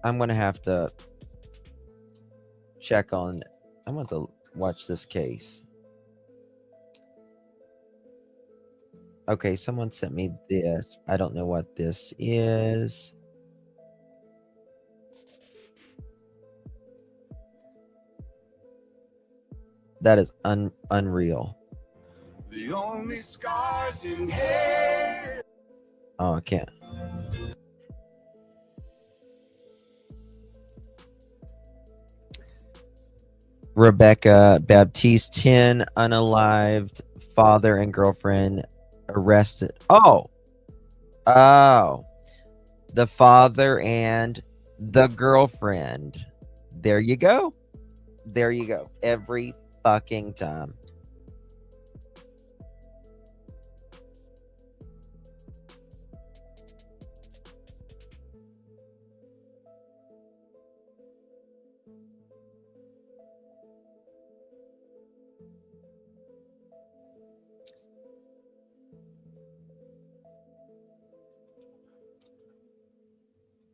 I'm going to have to check on, I want to watch this case. Okay, someone sent me this. I don't know what this is. That is unreal. The only scars in hell. Oh, I can't. Rebecca Baptiste, 10 unalived, father and girlfriend arrested. Oh, the father and the girlfriend. There you go. Every fucking time.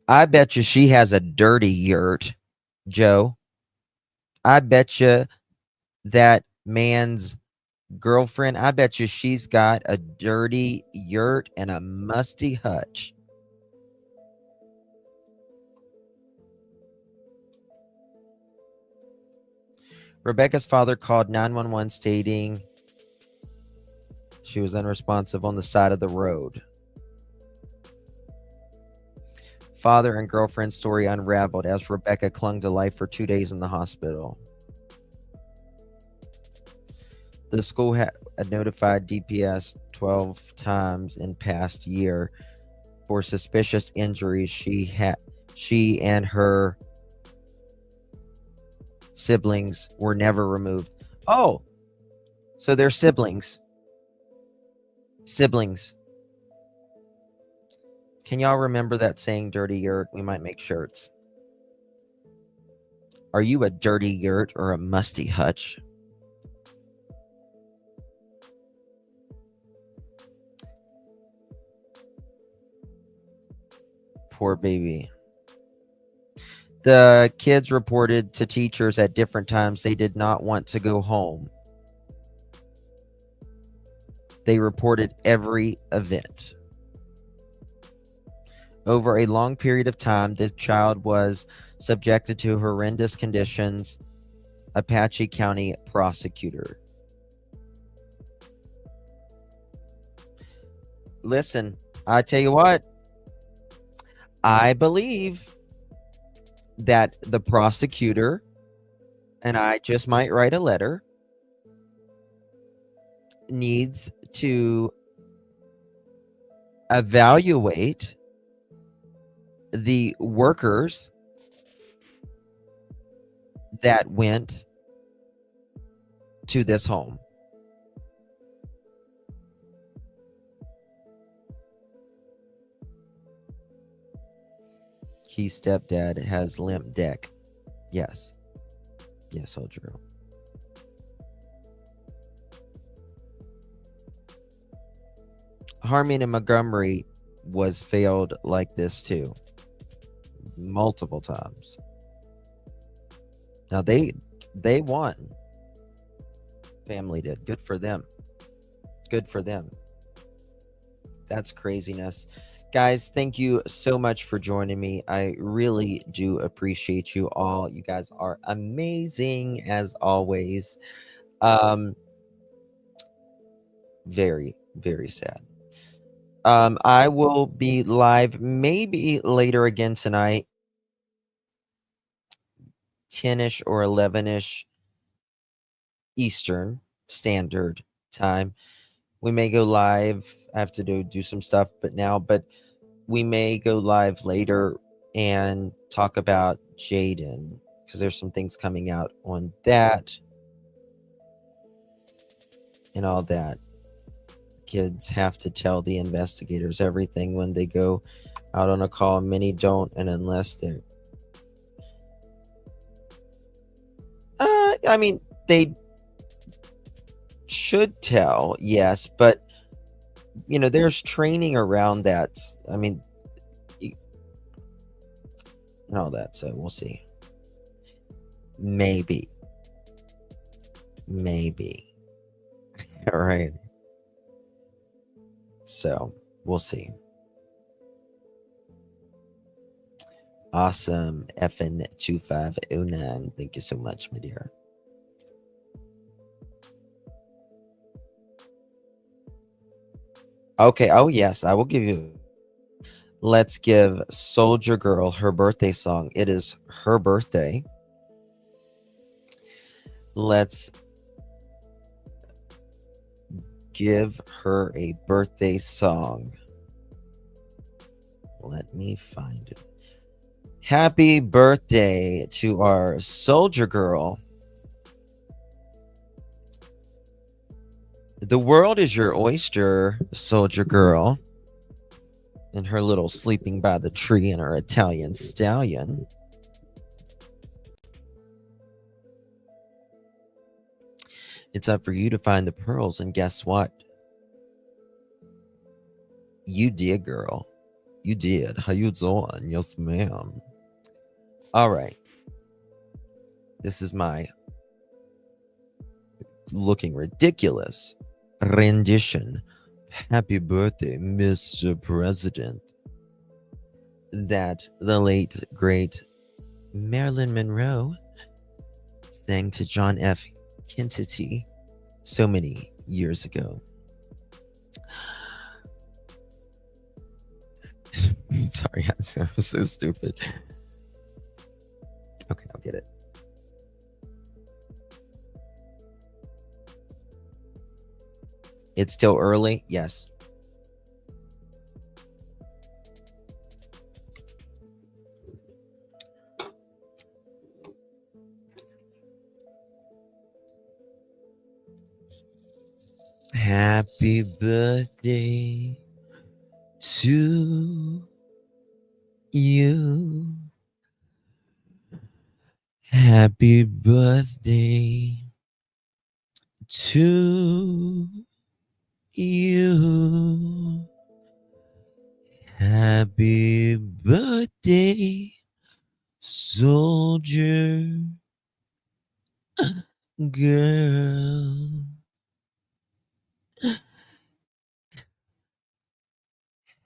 I bet you she has a dirty yurt, Joe. I bet you that man's girlfriend, I bet you she's got a dirty yurt and a musty hutch. Rebecca's father called 911 stating she was unresponsive on the side of the road. Father and girlfriend story unraveled as Rebecca clung to life for 2 days in the hospital. The school had notified DPS 12 times in past year for suspicious injuries she and her siblings were never removed. Oh, so they're siblings. Can y'all remember that saying, dirty yurt? We might make shirts. Are you a dirty yurt or a musty hutch? Poor baby. The kids reported to teachers at different times they did not want to go home. They reported every event. Over a long period of time, the child was subjected to horrendous conditions. Apache County prosecutor. Listen, I tell you what, I believe that the prosecutor, and I just might write a letter, needs to evaluate the workers that went to this home. Keith's stepdad has limp deck. Yes, so true. Harmon and Montgomery was failed like this too. Multiple times. Now they won. Family did. Good for them. That's craziness. Guys, thank you so much for joining me. I really do appreciate you all. You guys are amazing as always. Very, very sad. I will be live maybe later again tonight, 10-ish or 11-ish Eastern Standard Time. We may go live. I have to do some stuff, but we may go live later and talk about Jaden, because there's some things coming out on that and all that. Kids have to tell the investigators everything when they go out on a call. Many don't, and unless they're I mean, they should tell, yes, but you know, there's training around that. I mean, and all that, so we'll see. Maybe. All right. So we'll see. Awesome. FN2509. Thank you so much, my dear. Okay. Oh, yes. I will give you. Let's give Soldier Girl her birthday song. It is her birthday. Let's give her a birthday song. Let me find it. Happy birthday to our Soldier Girl. The world is your oyster, Soldier Girl. And her little sleeping by the tree and her Italian stallion. It's up for you to find the pearls, and guess what? You did, girl. You did. How you doing? Yes, ma'am. All right. This is my looking ridiculous rendition. Happy birthday, Mr. President. That the late, great Marilyn Monroe sang to John F. Kennedy so many years ago. Sorry, I'm so stupid. Okay, I'll get it. It's still early? Yes. Happy birthday to you. Happy birthday to you. Happy birthday, Soldier Girl.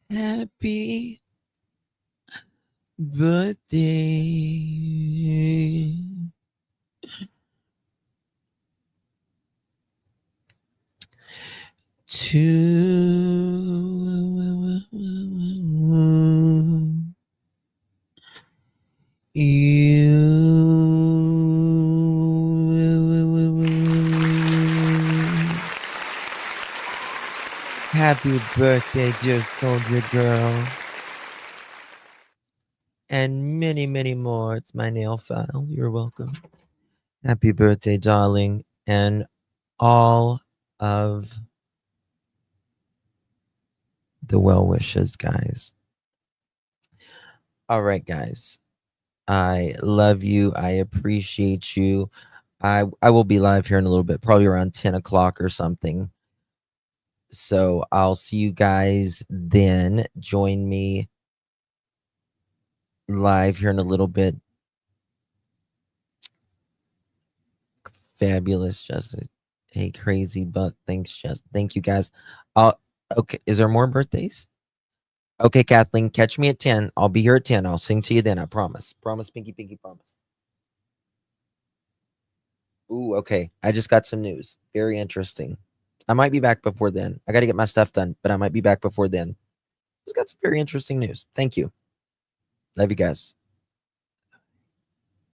Happy birthday to you. Happy birthday, dear Soldier Girl. And many, many more. It's my nail file. You're welcome. Happy birthday, darling. And all of the well wishes, guys. All right, guys. I love you. I appreciate you. I will be live here in a little bit, probably around 10 o'clock or something. So I'll see you guys then. Join me live here in a little bit. Fabulous, Justin. Hey, Crazy Buck. Thanks, Justin. Thank you, guys. Okay, is there more birthdays? Okay, Kathleen, catch me at 10. I'll be here at 10. I'll sing to you then, I promise. Promise, pinky, pinky, promise. Ooh, okay. I just got some news. Very interesting. I might be back before then. I got to get my stuff done, but I might be back before then. Just got some very interesting news. Thank you. Love you guys.